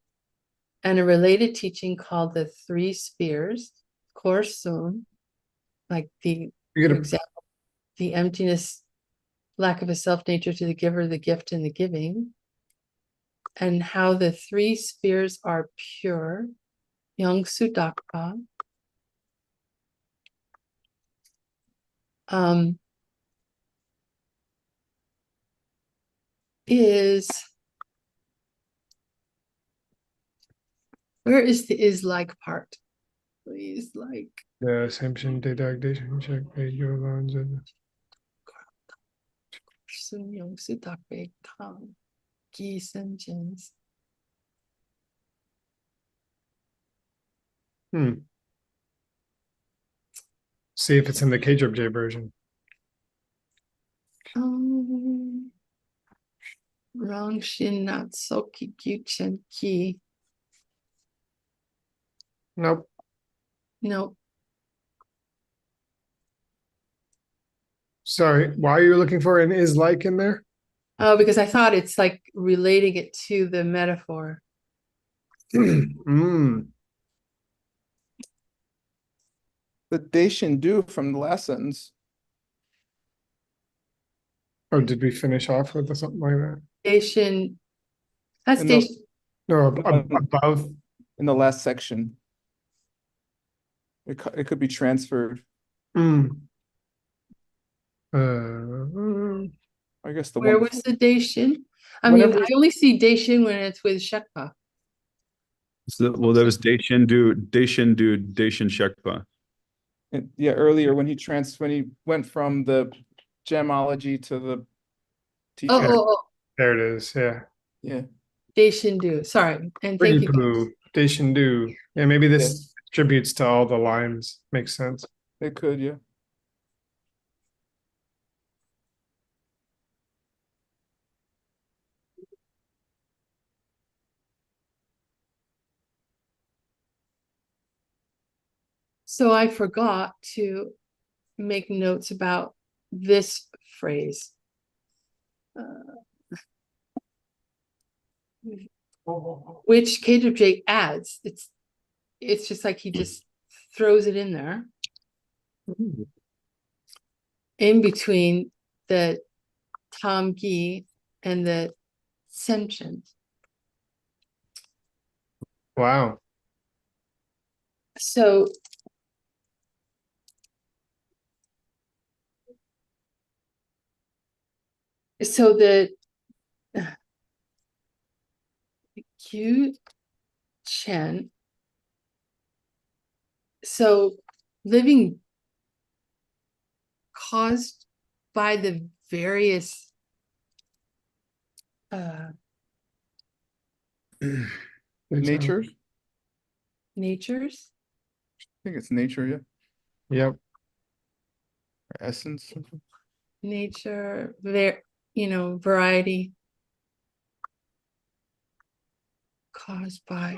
and a related teaching called the three spheres, Korsum, like the, You for get a, example, the emptiness, lack of a self nature to the giver, the gift, and the giving, and how the three spheres are pure, Young Sudakpa. Is, where is the is like part? Please, like, the assumption, deduction, check, your lines. Sun Young Sudakpa Tang, Gi Sen Jins. See if it's in the KJJ version. Rang Shin Natsoki Gyuchen Ki. Nope. No, Sorry, why are you looking for an is like in there? oh, because I thought it's like relating it to the metaphor. Mm. The Daishin do from the last sentence. Oh, did we finish off with something like that? Station, that's And the- station. No, No. above. In the last section. It could be transferred. Mm. I guess the Where one. was the Daishin? I Whenever- mean, I only see Daishin when it's with Shekpa. So, well, that was Daishin Shekpa. Yeah, earlier when he went from the gemology to the teaching. Oh, There it is. Yeah. Yeah. Daishin do. Sorry, and thank Pretty you. blue. Daishin. Yeah, maybe this attributes to all the lines. Makes sense. It could, yeah. So I forgot to make notes about this phrase. Which KWJ adds. It's just like he just throws it in there. In between the Tom Gi and the Senshin. Wow. So the Q Chen. So living caused by the various Nature. natures. I think it's nature, yeah. Yep. Or essence. Nature, variety caused by.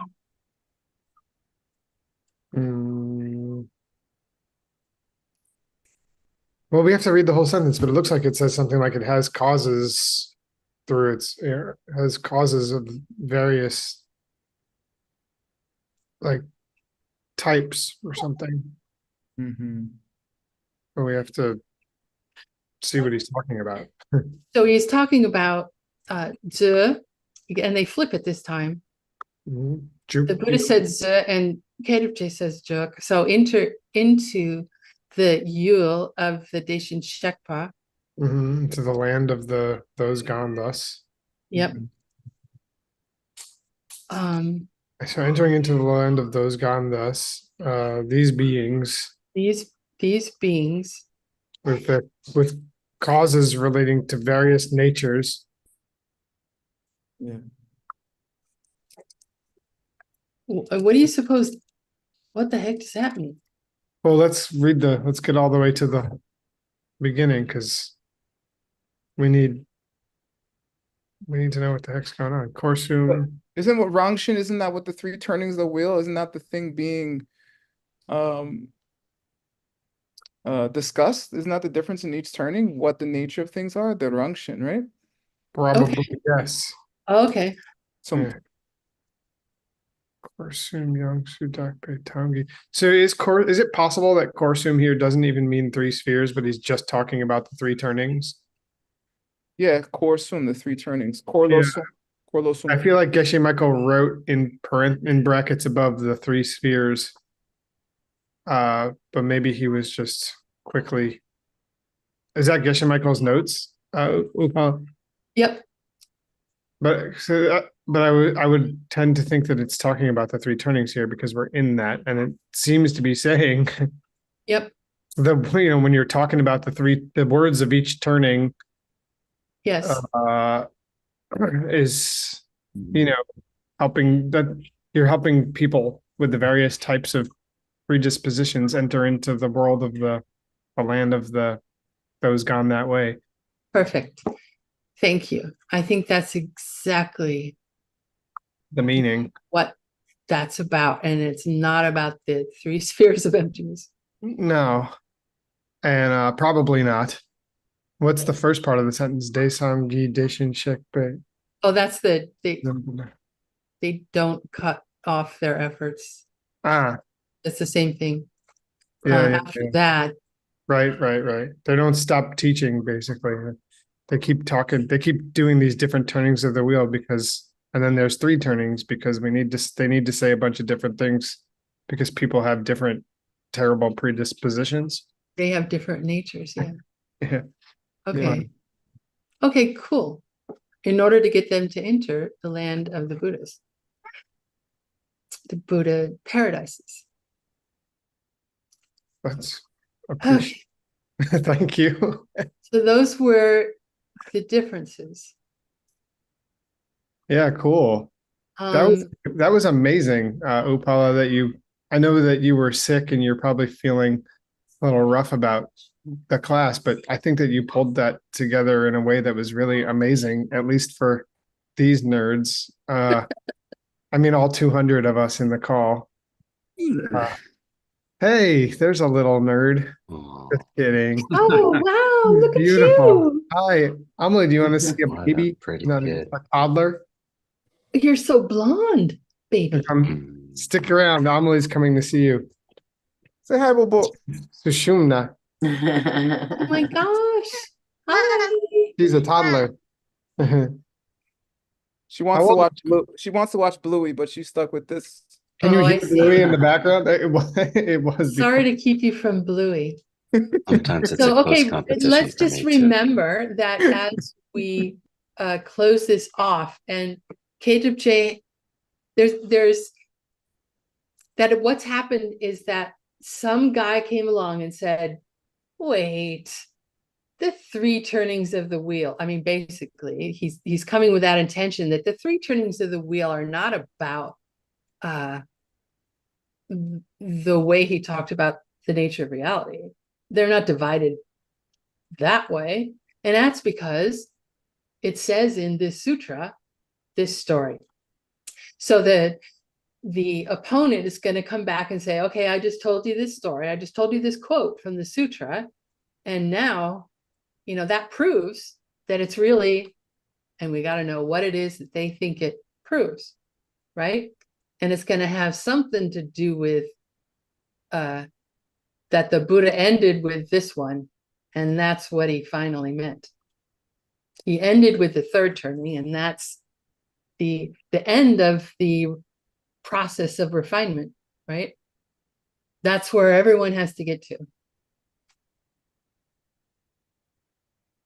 Mm. Well, we have to read the whole sentence, but it looks like it says something like it has causes through its, it has causes of various like types or something. Mm-hmm. But we have to see what he's talking about. So he's talking about Zhe, and they flip it this time. Mhm. The Buddha said Zhe, and Kedubje says Juk. So enter into the Yule of the Daishin Shekpa. To the land of those gone thus. Yep. So entering into the land of those gone thus, these beings These beings with causes relating to various natures. Yeah. What do you suppose? What the heck does that mean? Well, let's get all the way to the beginning because we need to know what the heck's going on. Korsum. Isn't what Rangshin, isn't that what the three turnings of the wheel? Isn't that the thing being discussed? Isn't that the difference in each turning? What the nature of things are? The Rangshin, right? Probably yes. Okay. So Yeah. Korsum Yangsu Dakpe Tangi. So is it possible that Korsum here doesn't even mean three spheres, but he's just talking about the three turnings? yeah, Korsum, the three turnings. Korlosum. Korlosum. I feel like Geshe Michael wrote in brackets above the three spheres. But maybe he was just quickly. Is that Geshe Michael's notes? Yep. But I would tend to think that it's talking about the three turnings here because we're in that, and it seems to be saying. Yep. When you're talking about the words of each turning. Yes. Is helping that you're helping people with the various types of predispositions enter into the world of the land of those gone that way. Perfect. Thank you. I think that's exactly The meaning. what that's about. And it's not about the three spheres of emptiness. No. And probably not. What's the first part of the sentence? Desamgi Deshin Shekpe. Oh, that's they don't cut off their efforts. It's the same thing. After that. Right. They don't stop teaching, basically. They keep talking, they keep doing these different turnings of the wheel and then there's three turnings because they need to say a bunch of different things because people have different terrible predispositions. They have different natures, yeah. Yeah. Okay. Yeah. Okay, cool. In order to get them to enter the land of the Buddhas, the Buddha paradises. That's appreciate. Okay. Thank you. So those were the differences. Yeah, cool. That was amazing, Upala, I know that you were sick and you're probably feeling a little rough about the class, but I think that you pulled that together in a way that was really amazing, at least for these nerds. I mean, all 200 of us in the call. Hey, there's a little nerd. Just kidding. Oh, wow, look Beautiful. at you. Hi, Emily, do you want to see a baby? Pretty Not good. a toddler? You're so blonde, baby. Stick around. Emily's coming to see you. Say hi, Bobo. Sushumna. Oh my gosh. Hi. She's a toddler. She wants to watch She wants to watch Bluey, but she's stuck with this. Can you Oh, hear I see. Bluey in the background? It was Sorry to keep you from Bluey. Sometimes it's So, a close okay, competition. let's for just me, too. remember that as we close this off, and KWJ, there's that what's happened is that some guy came along and said, wait, the three turnings of the wheel. I mean, basically, he's coming with that intention that the three turnings of the wheel are not about the way he talked about the nature of reality. They're not divided that way. And that's because it says in this sutra, this story. So the opponent is going to come back and say, okay, I just told you this story. I just told you this quote from the sutra. And now, that proves that it's really, and we got to know what it is that they think it proves, right? And it's going to have something to do with that the Buddha ended with this one, and that's what he finally meant. He ended with the third turning, and that's the end of the process of refinement, right? That's where everyone has to get to.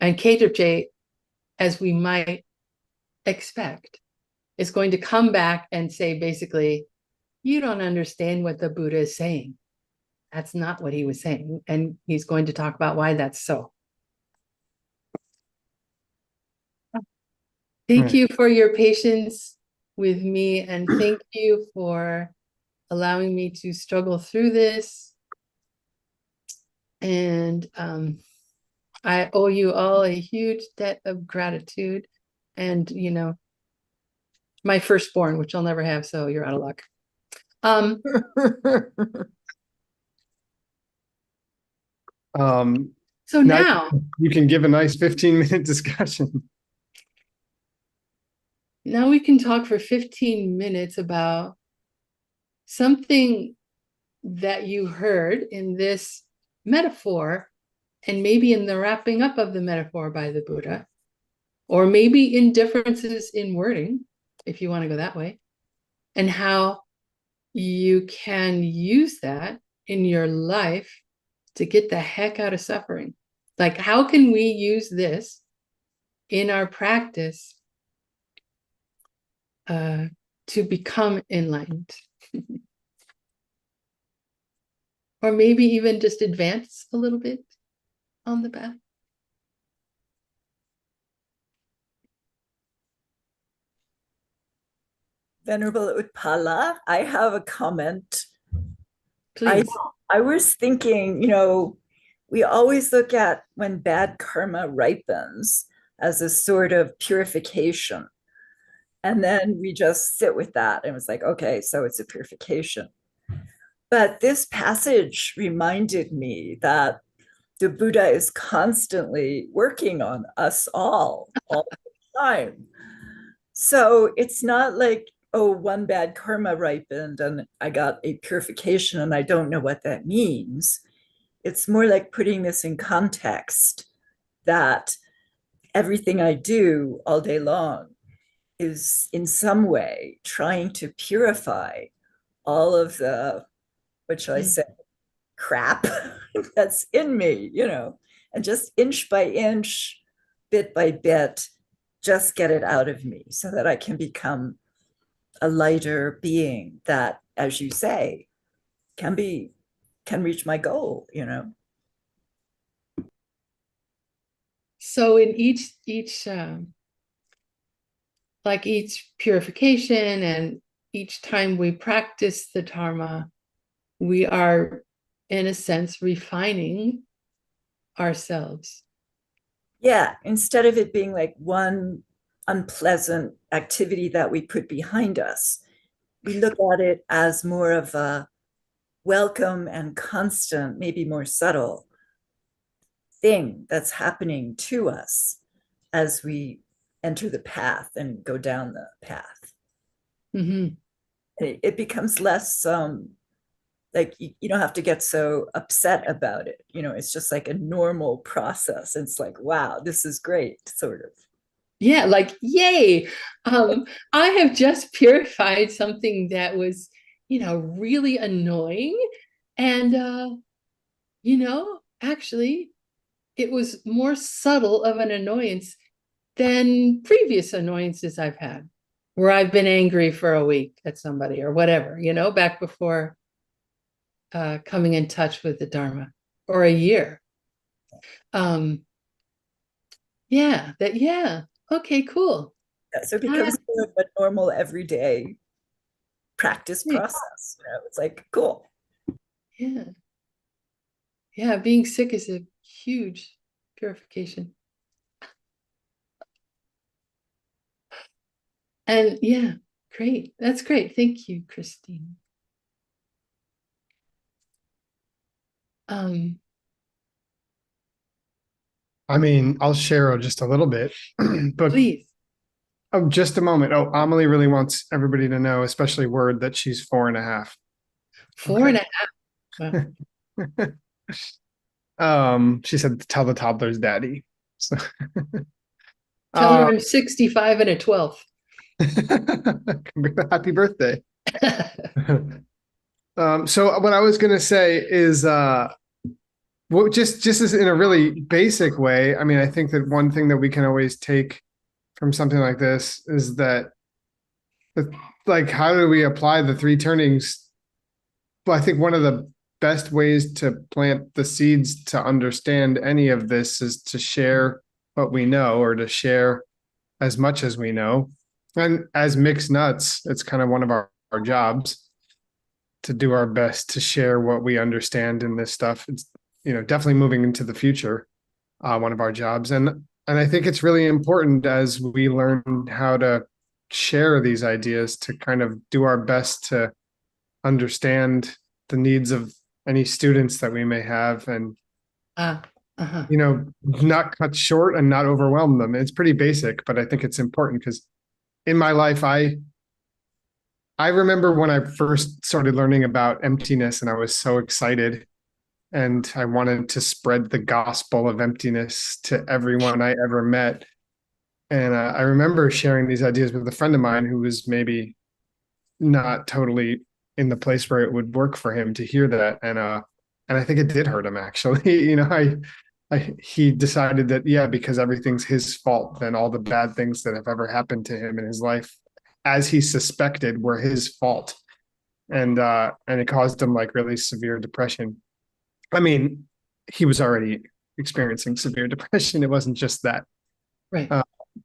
And KJ, as we might expect, is going to come back and say, basically, you don't understand what the Buddha is saying. That's not what he was saying. And he's going to talk about why that's so. Thank you for your patience with me, and thank you for allowing me to struggle through this. And I owe you all a huge debt of gratitude. And, my firstborn, which I'll never have, so you're out of luck. So now you can give a nice 15-minute discussion. Now we can talk for 15 minutes about something that you heard in this metaphor, and maybe in the wrapping up of the metaphor by the Buddha, or maybe in differences in wording, if you want to go that way, and how you can use that in your life to get the heck out of suffering. Like, how can we use this in our practice to become enlightened? Or maybe even just advance a little bit on the path. Venerable Utpala, I have a comment. Please. I was thinking, we always look at when bad karma ripens as a sort of purification. And then we just sit with that. And it's like, okay, so it's a purification. But this passage reminded me that the Buddha is constantly working on us all the time. So it's not like, oh, one bad karma ripened and I got a purification and I don't know what that means. It's more like putting this in context, that everything I do all day long is in some way trying to purify all of the, what shall I say, crap that's in me, and just inch by inch, bit by bit, just get it out of me so that I can become a lighter being that, as you say, can reach my goal, So in each like each purification and each time we practice the Dharma, we are, in a sense, refining ourselves. Yeah, instead of it being like one unpleasant activity that we put behind us, we look at it as more of a welcome and constant, maybe more subtle thing that's happening to us as we enter the path and go down the path. Mm-hmm. It becomes less like you don't have to get so upset about it. It's just like a normal process. It's like, wow, this is great, sort of. Yeah, like, yay. I have just purified something that was, really annoying. And, actually, it was more subtle of an annoyance than previous annoyances I've had, where I've been angry for a week at somebody or whatever, back before coming in touch with the Dharma, or a year. Okay, cool. Yeah, so it becomes sort of a normal everyday practice process. It's like, cool. Yeah, being sick is a huge purification. And yeah, great. That's great. Thank you, Christine. I mean, I'll share just a little bit, but Please. oh, just a moment. Oh, Amelie really wants everybody to know, especially Word, that she's 4.5. 4.5. Wow. She said, tell the toddler's daddy. So, Tell her I'm 65 and a 12th. happy birthday. So what I was going to say is, well, just as in a really basic way, I mean, I think that one thing that we can always take from something like this is that, like, how do we apply the three turnings? Well, I think one of the best ways to plant the seeds to understand any of this is to share what we know, or to share as much as we know. And as mixed nuts, it's kind of one of our jobs to do our best to share what we understand in this stuff. It's, definitely moving into the future, one of our jobs. And I think it's really important as we learn how to share these ideas to kind of do our best to understand the needs of any students that we may have, and not cut short and not overwhelm them. It's pretty basic, but I think it's important because in my life, I remember when I first started learning about emptiness, and I was so excited, and I wanted to spread the gospel of emptiness to everyone I ever met. And I remember sharing these ideas with a friend of mine who was maybe not totally in the place where it would work for him to hear that. And I think it did hurt him, actually. He decided that, yeah, because everything's his fault, then all the bad things that have ever happened to him in his life, as he suspected, were his fault. And it caused him like really severe depression. I mean, he was already experiencing severe depression. It wasn't just that. Right.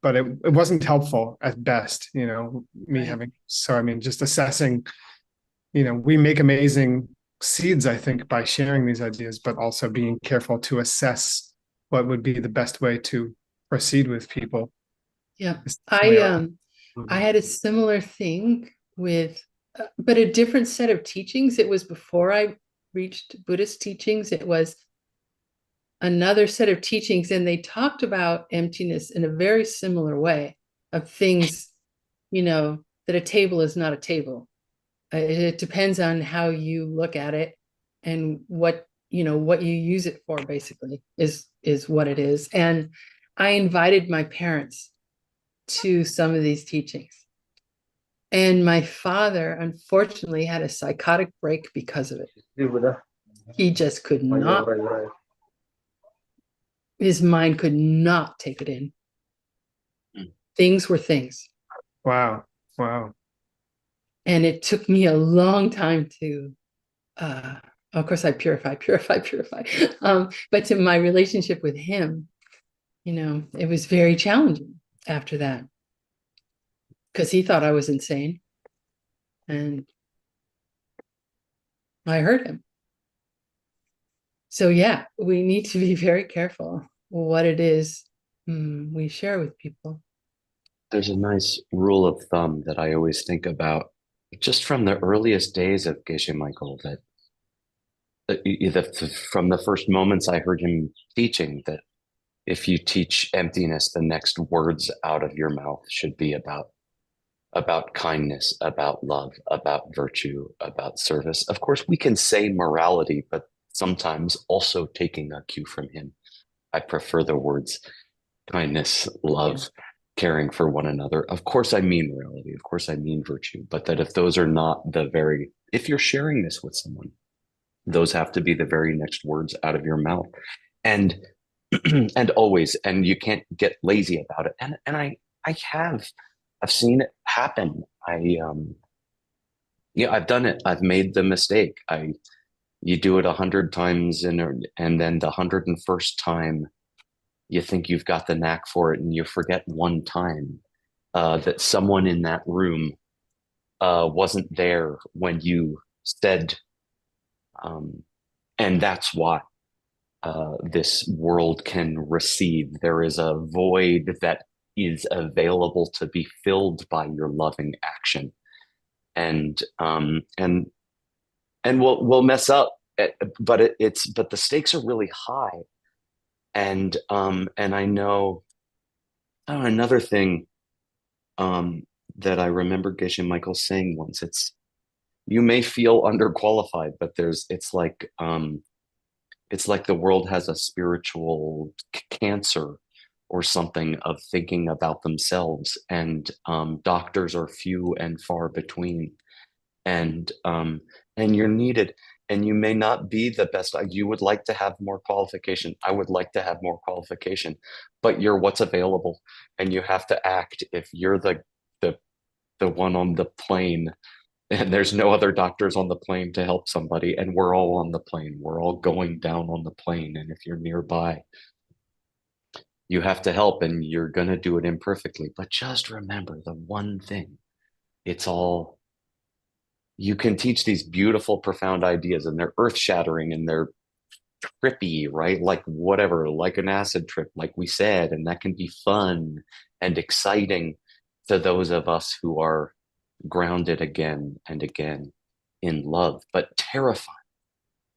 But it wasn't helpful at best, me Right. having, so I mean, just assessing, we make amazing seeds, I think, by sharing these ideas, but also being careful to assess what would be the best way to proceed with people. Yeah. I had a similar thing with, but a different set of teachings. It was before I reached Buddhist teachings. It was another set of teachings, and they talked about emptiness in a very similar way, of things, that a table is not a table. It depends on how you look at it, and what you use it for, basically, is what it is. And I invited my parents to some of these teachings, and my father unfortunately had a psychotic break because of it. He just could not, his mind could not take it in. Things were things. Wow. And it took me a long time to, of course, I purify. But to my relationship with him, it was very challenging after that, because he thought I was insane, and I hurt him. So yeah, we need to be very careful what it is we share with people. There's a nice rule of thumb that I always think about, just from the earliest days of Geshe Michael, that from the first moments I heard him teaching, that if you teach emptiness, the next words out of your mouth should be about kindness, about love, about virtue, about service. Of course, we can say morality, but sometimes also taking a cue from him, I prefer the words kindness, love, caring for one another. Of course, I mean morality. Of course, I mean virtue. But that if those are not if you're sharing this with someone, those have to be the very next words out of your mouth. And always, and you can't get lazy about it. And I've seen it happen. I've done it. I've made the mistake. You do it 100 times, and then the 101st time, you think you've got the knack for it, and you forget one time that someone in that room wasn't there when you said, and that's why this world can receive. There is a void that is available to be filled by your loving action, and we'll mess up, but the stakes are really high. And I know, another thing that I remember Geshe Michael saying once, it's, you may feel underqualified, but it's like the world has a spiritual cancer or something of thinking about themselves, and doctors are few and far between, and you're needed, and you may not be the best. You would like to have more qualification. I would like to have more qualification, but you're what's available, and you have to act. If you're the one on the plane, and there's no other doctors on the plane to help somebody, and we're all on the plane, we're all going down on the plane, and if you're nearby, you have to help, and you're going to do it imperfectly. But just remember the one thing: it's all, you can teach these beautiful, profound ideas, and they're earth-shattering, and they're trippy, right? Like whatever, like an acid trip, like we said, and that can be fun and exciting to those of us who are grounded again and again in love, but terrifying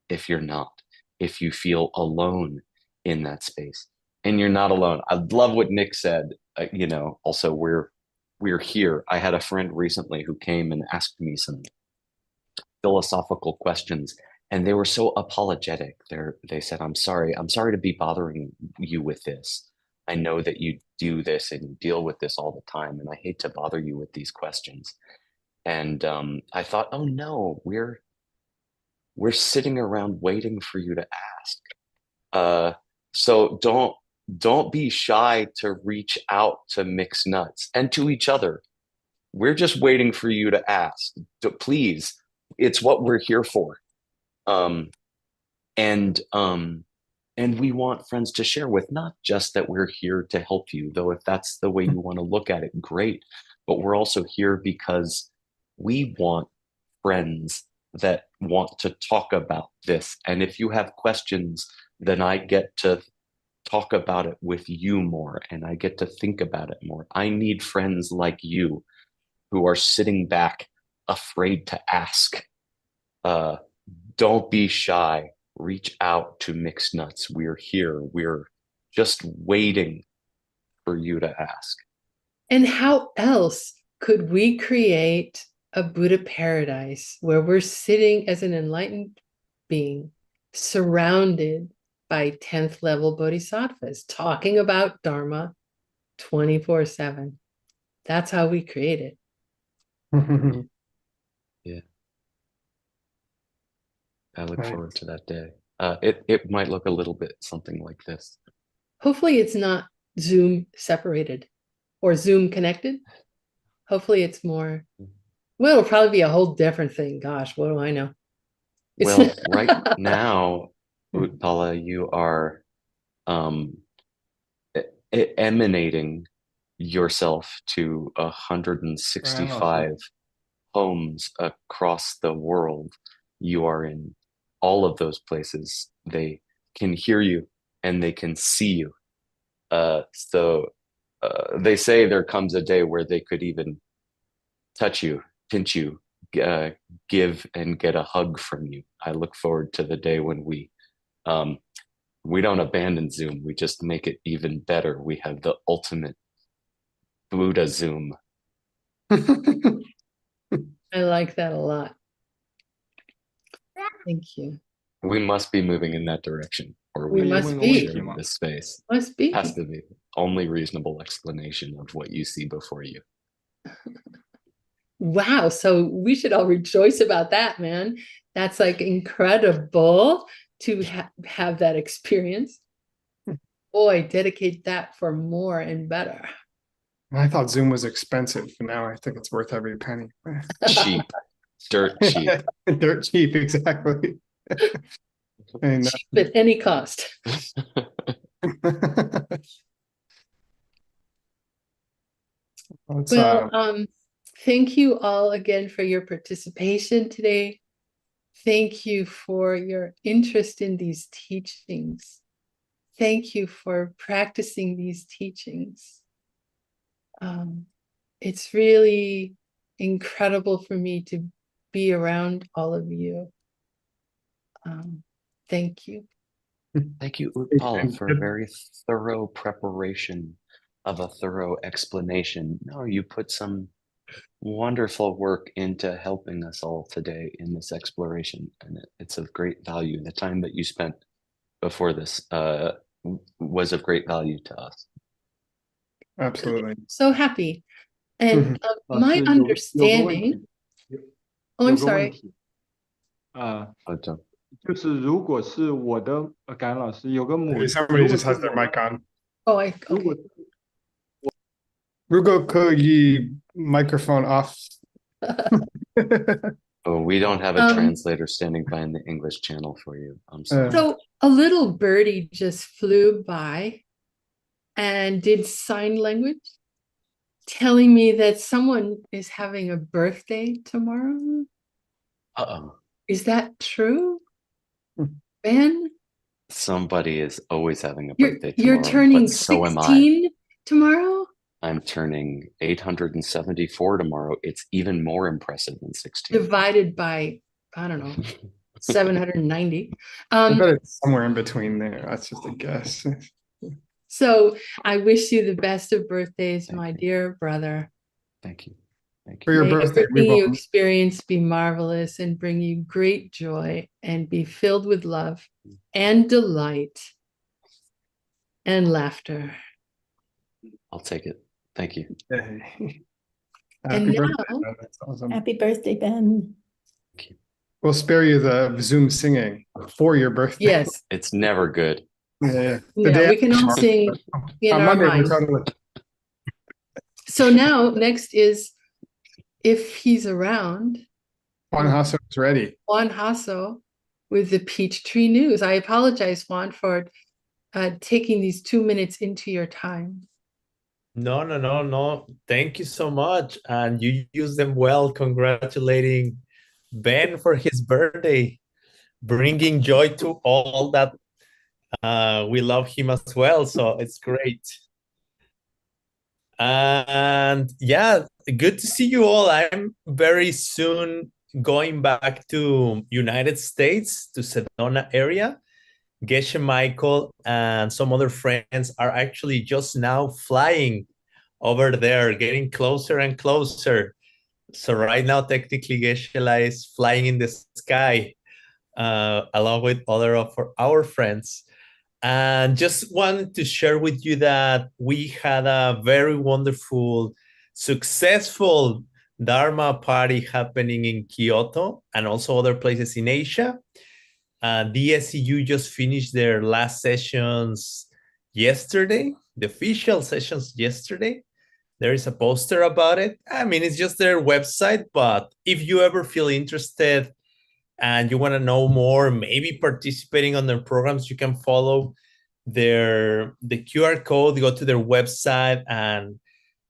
if you're not, if you feel alone in that space. And you're not alone. I love what Nick said. Also, we're here. I had a friend recently who came and asked me some philosophical questions, and they were so apologetic. They said, I'm sorry to be bothering you with this. I know that you do this and you deal with this all the time, and I hate to bother you with these questions. And I thought, oh no, we're sitting around waiting for you to ask. So don't be shy to reach out to Mixed Nuts and to each other. We're just waiting for you to ask. Please, it's what we're here for. And we want friends to share with, not just that we're here to help you, though if that's the way you want to look at it, great. But we're also here because we want friends that want to talk about this. And if you have questions, then I get to talk about it with you more, and I get to think about it more. I need friends like you who are sitting back, afraid to ask. Don't be shy. Reach out to Mixed Nuts. We're here. We're just waiting for you to ask. And how else could we create a Buddha paradise where we're sitting as an enlightened being surrounded by 10th level bodhisattvas talking about Dharma 24/7? That's how we create it. Yeah. I look forward to that day. It might look a little bit something like this. Hopefully it's not Zoom separated or Zoom connected. Hopefully it's more, well, it'll probably be a whole different thing. Gosh, what do I know? Well, right now, Utpala, you are emanating yourself to 165 homes across the world. You are in all of those places. They can hear you and they can see you. So they say there comes a day where they could even touch you, pinch you, give and get a hug from you. I look forward to the day when we don't abandon Zoom. We just make it even better. We have the ultimate Buddha Zoom. I like that a lot. Thank you. We must be moving in that direction, or We must be. share this space. Must be. Has to be. Only reasonable explanation of what you see before you. Wow. So we should all rejoice about that, man. That's like incredible to have that experience. Boy, dedicate that for more and better. I thought Zoom was expensive, but now I think it's worth every penny. Cheap. Dirt cheap. Dirt cheap, exactly. And, cheap at any cost. Thank you all again for your participation today. Thank you for your interest in these teachings. Thank you for practicing these teachings. It's really incredible for me to be around all of you. Thank you. Thank you, Paul, for a very thorough preparation of a thorough explanation. No, you put some wonderful work into helping us all today in this exploration, and it's of great value. The time that you spent before this was of great value to us. Absolutely. So happy. And Mhm. my understanding, oh, I'm sorry. 就是如果是我的感恩老师有个母， Maybe somebody just has their mic on. Oh, okay. Rugo Kogi microphone off. Oh, we don't have a translator standing by in the English channel for you. I'm sorry. So a little birdie just flew by and did sign language, telling me that someone is having a birthday tomorrow. Uh-oh. Is that true, Ben? Somebody is always having a birthday tomorrow. You're turning but so am I. 16 tomorrow? I'm turning 874 tomorrow. It's even more impressive than 16. Divided by, I don't know, 790. I bet it's somewhere in between there. That's just a guess. So I wish you the best of birthdays, my dear brother. Thank you. Thank you. For your May birthday, everything you experience be marvelous and bring you great joy and be filled with love and delight and laughter. I'll take it. Thank you. And Happy now, birthday, Ben. That's awesome. Happy birthday, Ben. We'll spare you the Zoom singing for your birthday. yes, It's never good. Yeah. yeah, we can all sing in On our Monday, minds. totally. So now, next is, if he's around, Juan Hasso is ready. Juan Hasso with the Peachtree News. I apologize, Juan, for taking these 2 minutes into your time. No. Thank you so much. And you used them well, congratulating Ben for his birthday, bringing joy to all that we love him as well. So it's great. And yeah, good to see you all. I'm very soon going back to United States, to Sedona area. Geshe Michael and some other friends are actually just now flying over there, getting closer and closer. So right now, technically, Geshe is flying in the sky along with other of our friends. And just wanted to share with you that we had a very wonderful, successful Dharma party happening in Kyoto and also other places in Asia. DSCU just finished their last sessions yesterday, the official sessions yesterday. There is a poster about it. I mean, it's just their website, but if you ever feel interested and you want to know more, maybe participating on their programs, you can follow the QR code, go to their website, and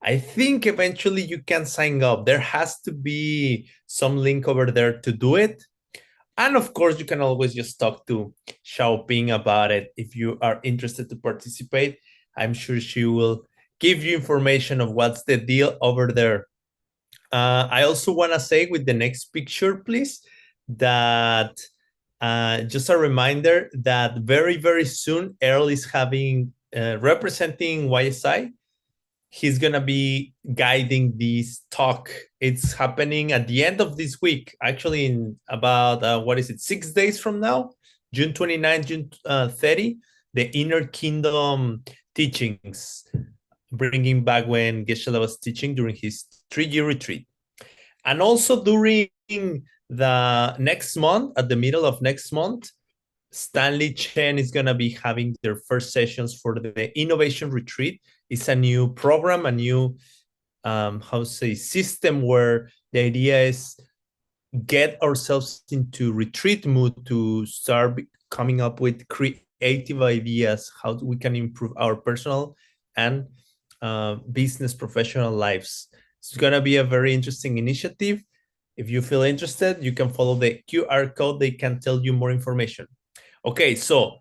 I think eventually you can sign up. There has to be some link over there to do it. And of course, you can always just talk to Xiaoping about it if you are interested to participate. I'm sure she will give you information of what's the deal over there. I also want to say with the next picture, please, that just a reminder that very, very soon, Earl is having, representing YSI. He's going to be guiding this talk. It's happening at the end of this week, actually in about, 6 days from now, June 29, June 30, the Inner Kingdom teachings, bringing back when Geshe was teaching during his 3-year retreat. And also during the next month, at the middle of next month, Stanley Chen is going to be having their first sessions for the Innovation Retreat. It's a new program, a new system where the idea is get ourselves into retreat mood to start coming up with creative ideas, how we can improve our personal and business professional lives. It's going to be a very interesting initiative. If you feel interested, you can follow the QR code. They can tell you more information. Okay, so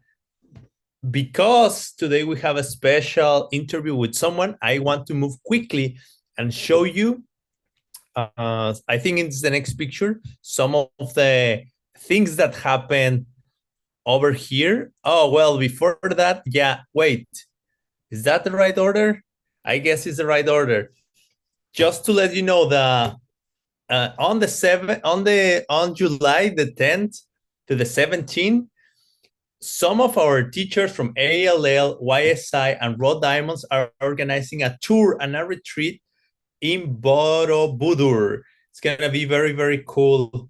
because today we have a special interview with someone, I want to move quickly and show you, I think it's the next picture, some of the things that happened over here. Oh, well, before that, yeah, wait. Is that the right order? I guess it's the right order. Just to let you know, on July the 10th to the 17th, some of our teachers from ALL, YSI, and Raw Diamonds are organizing a tour and a retreat in Borobudur. It's gonna be very, very cool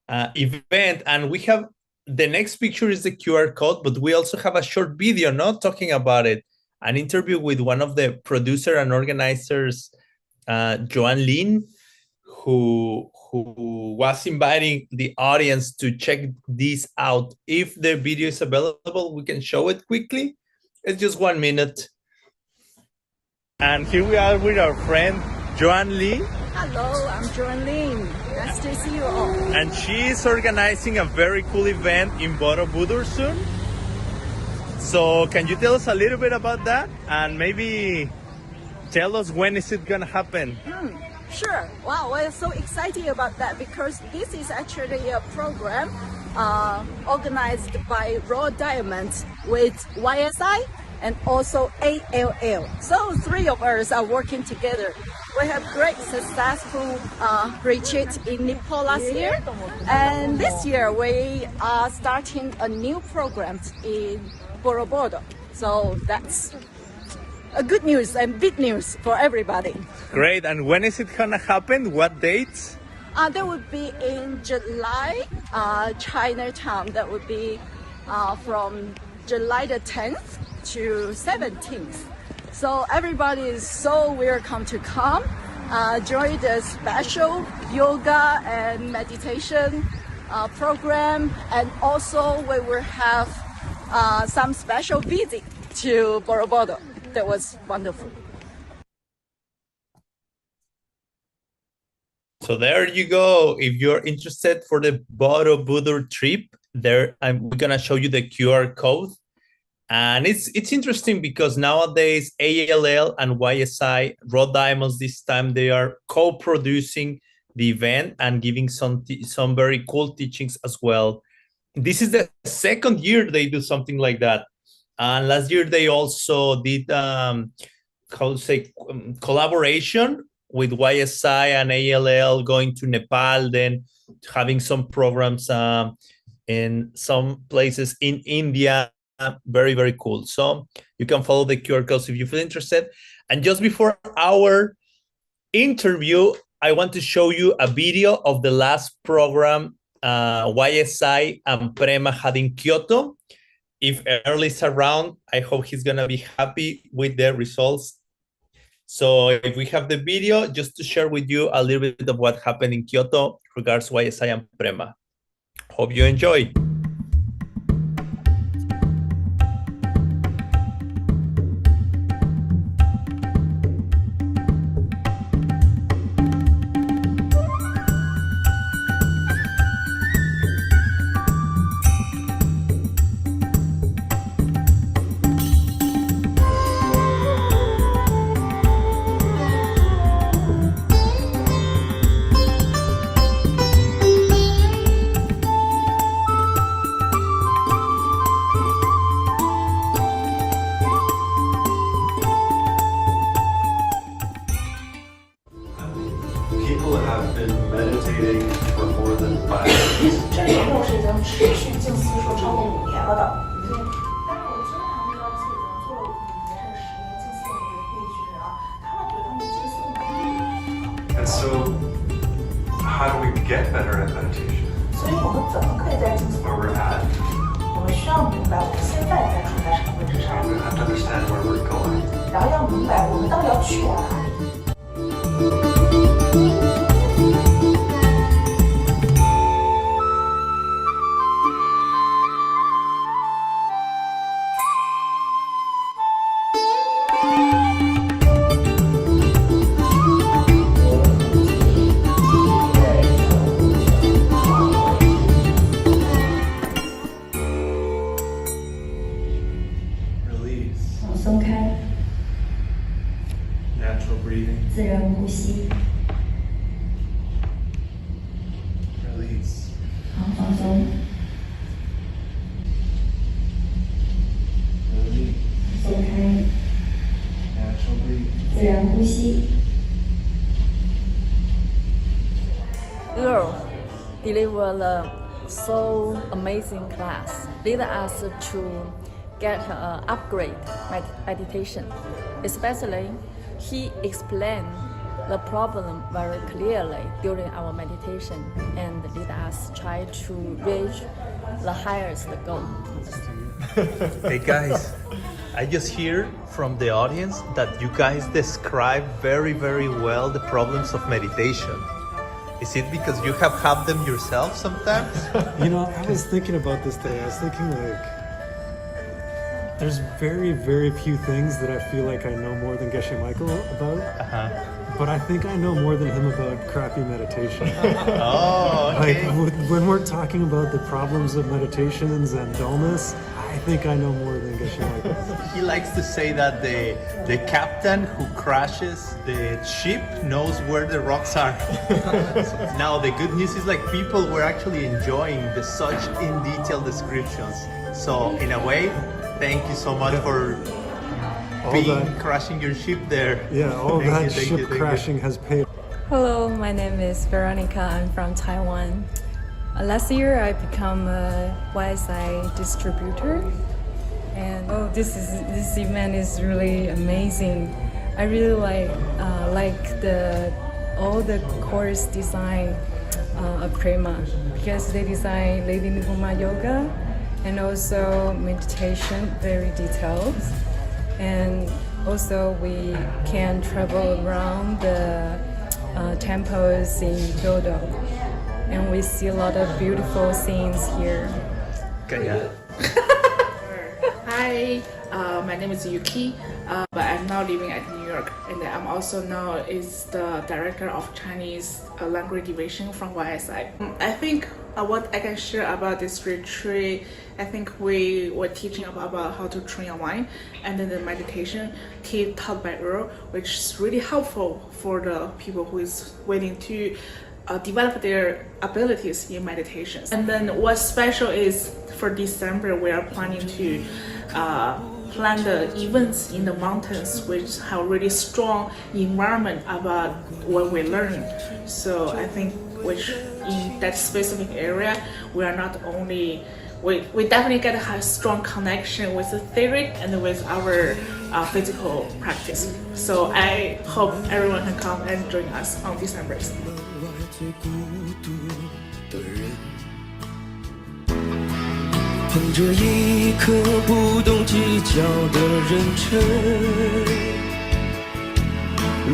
event. And we have, the next picture is the QR code, but we also have a short video, not talking about it, an interview with one of the producer and organizers, Joan Lin, who was inviting the audience to check this out. If the video is available, we can show it quickly. It's just 1 minute. And here we are with our friend, Joan Lee. Hello, I'm Joan Lin. Nice to see you all. And she's organizing a very cool event in Borobudur soon. So can you tell us a little bit about that? And maybe tell us when is it gonna happen? Sure. Wow, we're so excited about that because this is actually a program organized by Raw Diamonds with YSI and also ALL. So 3 of us are working together. We have great successful retreat in Nepal last year. And this year we are starting a new program in Borobudur. So that's a good news and big news for everybody. Great. And when is it gonna happen? What dates? That would be in July, Chinatown. That would be from July the 10th to 17th. So everybody is so welcome to come, join the special yoga and meditation program. And also we will have some special visit to Borobudur. That was wonderful. So there you go. If you're interested for the Borobudur trip, we're gonna show you the QR code. And it's interesting because nowadays ALL and YSI, Raw Diamonds, this time they are co-producing the event and giving some very cool teachings as well. This is the 2nd year they do something like that. And last year they also did collaboration with YSI and ALL, going to Nepal, then having some programs in some places in India. Very, very cool. So you can follow the QR codes if you feel interested. And just before our interview, I want to show you a video of the last program YSI and Prema had in Kyoto. If Early's around, I hope he's gonna be happy with the results. So if we have the video, just to share with you a little bit of what happened in Kyoto regards YSI and Prema. Hope you enjoy. People have been meditating for more than 5 years. 这个任务是已经持续静思说超过5年了的。对，但是我经常遇到自己做了5年还是10年静思的会议群啊，他们觉得他们静思5年。And so, how do we get better at meditation? 所以我们怎么可以在静思 Where we're at. 我们需要明白我们现在在处在什么位置上。 We have to understand where we're going. 然后要明白我们到底要去哪里。 Release. 松开。 Natural delivered a so amazing class, lead us to get upgrade meditation. Especially, he explained the problem very clearly during our meditation and lead us try to reach the highest goal. Hey guys, I just hear from the audience that you guys describe very, very well the problems of meditation. Is it because you have had them yourself sometimes? You know, I was thinking about this today. I was thinking like, there's very, very few things that I feel like I know more than Geshe Michael about. But I think I know more than him about crappy meditation. Oh, okay. Like when we're talking about the problems of meditations and dullness, I think I know more than Geshe Michael. He likes to say that the captain who crashes the ship knows where the rocks are. So now the good news is like people were actually enjoying the such in detail descriptions. So in a way, thank you so much for crashing your ship there. Yeah, all that ship crashing has paid. Hello, my name is Veronica. I'm from Taiwan. Last year, I became a YSI distributor, and this event is really amazing. I really like all the course design of Prema because they design Lady Nirvana yoga and also meditation, very detailed. And also we can travel around the temples in Kyoto, and we see a lot of beautiful scenes here. Hi, my name is Yuki, but I'm now living at New York, and I'm also now is the director of Chinese language division from YSI. I think what I can share about this retreat, I think we were teaching about how to train your mind, and then the meditation taught by Earl, which is really helpful for the people who is willing to develop their abilities in meditations. And then what's special is for December, we are planning to plan the events in the mountains which have really strong environment about what we learn. So I think which in that specific area, we are not only, we definitely get a strong connection with the theory and with our physical practice. So I hope everyone can come and join us on December. 捧着一颗不懂计较的认真，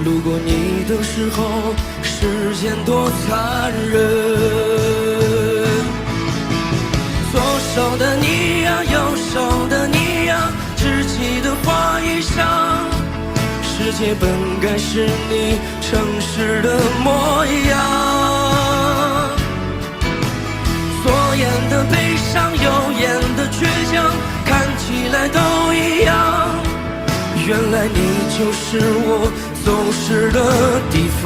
路过你的时候，时间多残忍。左手的你呀，右手的你呀，稚气的花衣裳，世界本该是你诚实的模样。 左眼的悲伤，右眼的倔强，看起来都一样。原来你就是我走失的地方。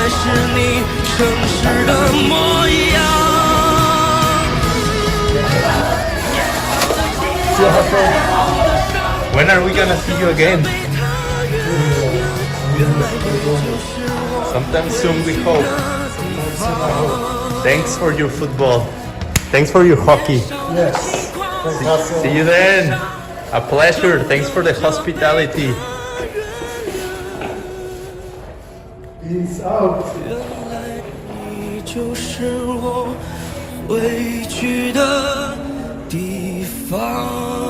是你诚实的模样。When are we gonna see you again? Sometime soon, we hope. Thanks for your football. Thanks for your hockey. Yes. See you then. A pleasure. Thanks for the hospitality. Peace out. 你就是我委屈的地方。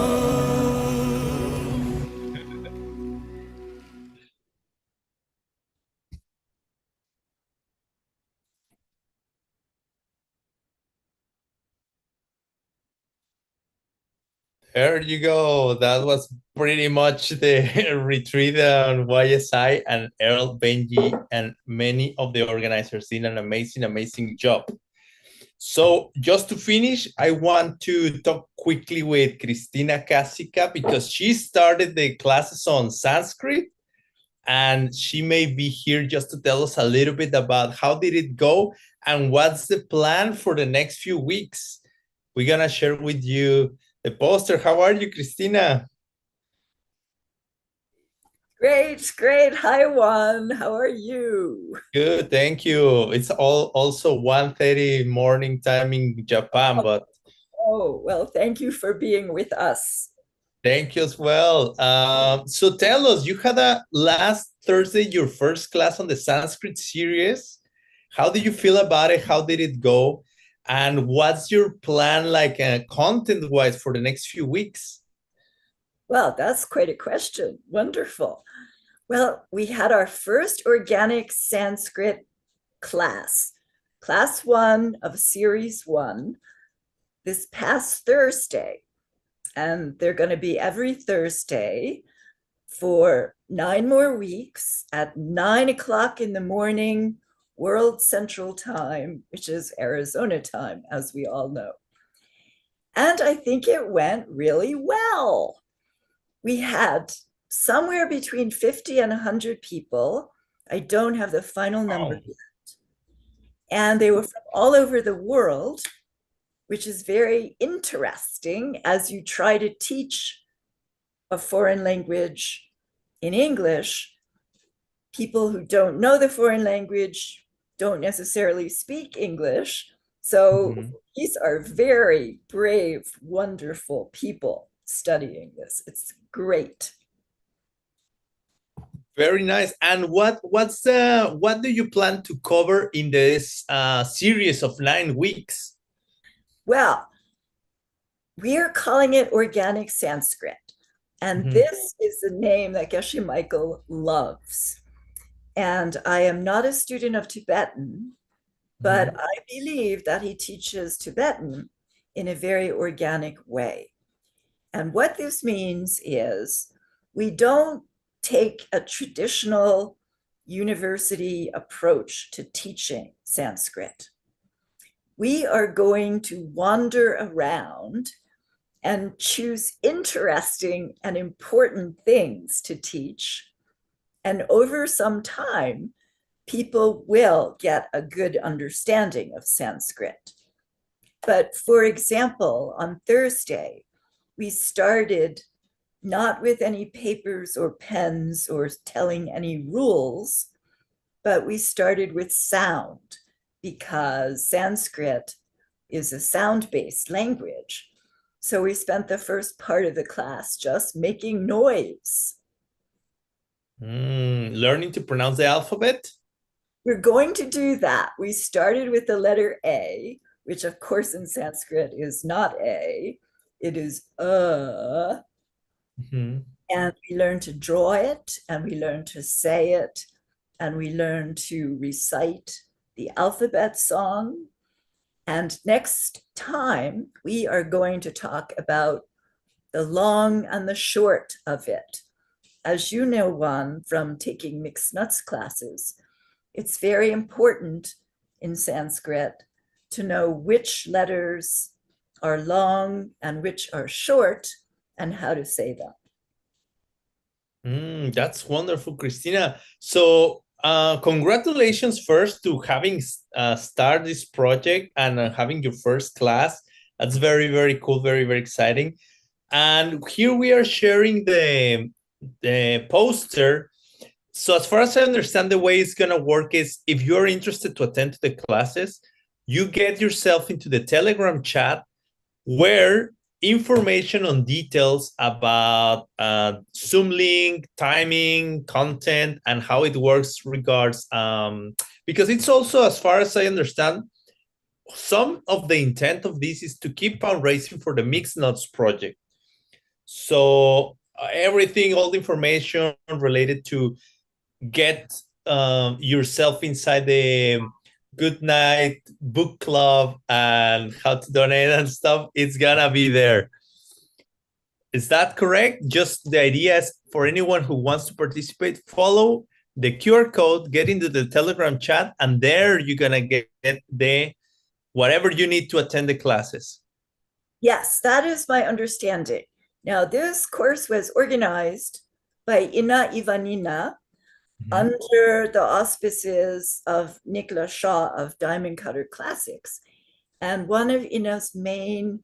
There you go. That was pretty much the retreat on YSI, and Earl, Benji, and many of the organizers did an amazing, amazing job. So just to finish, I want to talk quickly with Cristina Casica because she started the classes on Sanskrit, and she may be here just to tell us a little bit about how did it go and what's the plan for the next few weeks. We're gonna share with you the poster. How are you, Cristina? Great, great. Hi, Juan. How are you? Good, thank you. It's also 1:30 morning time in Japan, but Oh, well, thank you for being with us. thank you as well. So tell us, you had a last Thursday your first class on the Sanskrit series. How did you feel about it? How did it go? And what's your plan like content-wise for the next few weeks? Well, that's quite a question. Wonderful. Well, we had our first organic Sanskrit class, class 1 of series 1, this past Thursday. And they're going to be every Thursday for 9 more weeks at 9 o'clock in the morning, World Central Time, which is Arizona time, as we all know. And I think it went really well. We had somewhere between 50 and 100 people. I don't have the final number yet. And they were from all over the world, which is very interesting as you try to teach a foreign language in English. People who don't know the foreign language don't necessarily speak English. So these are very brave, wonderful people studying this. It's great. Very nice. And what do you plan to cover in this series of 9 weeks? Well, we are calling it Organic Sanskrit. And this is the name that Geshe Michael loves. And I am not a student of Tibetan, but I believe that he teaches Tibetan in a very organic way. And what this means is we don't take a traditional university approach to teaching Sanskrit. We are going to wander around and choose interesting and important things to teach. And over some time, people will get a good understanding of Sanskrit. But for example, on Thursday, we started not with any papers or pens or telling any rules, but we started with sound because Sanskrit is a sound-based language. So we spent the first part of the class just making noise. Learning to pronounce the alphabet? We're going to do that. We started with the letter A, which of course in Sanskrit is not A, it is And we learn to draw it, and we learn to say it, and we learn to recite the alphabet song. And next time, we are going to talk about the long and the short of it. As you know, Juan, from taking mixed nuts classes, it's very important in Sanskrit to know which letters are long and which are short and how to say them. That's wonderful, Cristina. So congratulations first to having started this project and having your first class. That's very, very cool, very, very exciting. And here we are sharing the poster. So as far as I understand, the way it's going to work is if you're interested to attend to the classes, you get yourself into the Telegram chat where information on details about Zoom link, timing, content, and how it works regards, because it's also, as far as I understand, some of the intent of this is to keep fundraising for the Mixed Nuts project. So everything, all the information related to get yourself inside the Good Night Book Club and how to donate and stuff, it's gonna be there. Is that correct? Just the idea is for anyone who wants to participate, follow the QR code, get into the Telegram chat, and there you're gonna get the whatever you need to attend the classes. Yes, that is my understanding. Now, this course was organized by Ina Ivanina under the auspices of Nicola Shaw of Diamond Cutter Classics. And one of Ina's main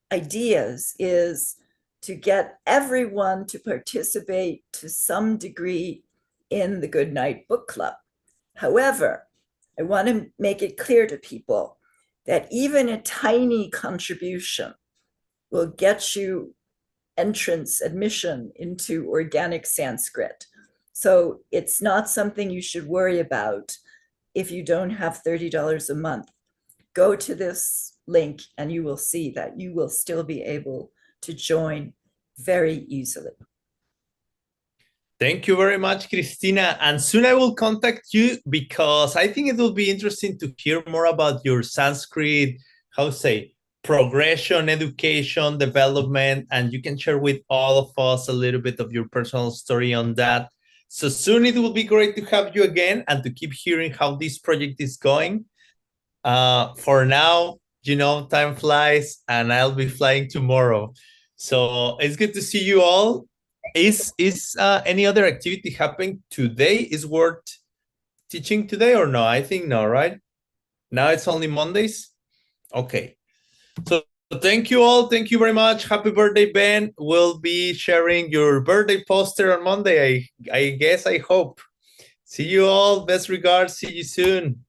ideas is to get everyone to participate to some degree in the Goodnight Book Club. However, I want to make it clear to people that even a tiny contribution will get you entrance admission into organic Sanskrit. So it's not something you should worry about if you don't have $30 a month. Go to this link and you will see that you will still be able to join very easily. Thank you very much, Christina. And soon I will contact you because I think it will be interesting to hear more about your Sanskrit, how to say, progression, education, development, and you can share with all of us a little bit of your personal story on that. So soon it will be great to have you again and to keep hearing how this project is going. For now, you know, time flies and I'll be flying tomorrow. So it's good to see you all. Is any other activity happening today is worth teaching today or no? I think no, right? Now it's only Mondays? Okay. So thank you all. Thank you very much. Happy birthday, Ben. We'll be sharing your birthday poster on Monday, I guess, I hope. See you all. Best regards. See you soon.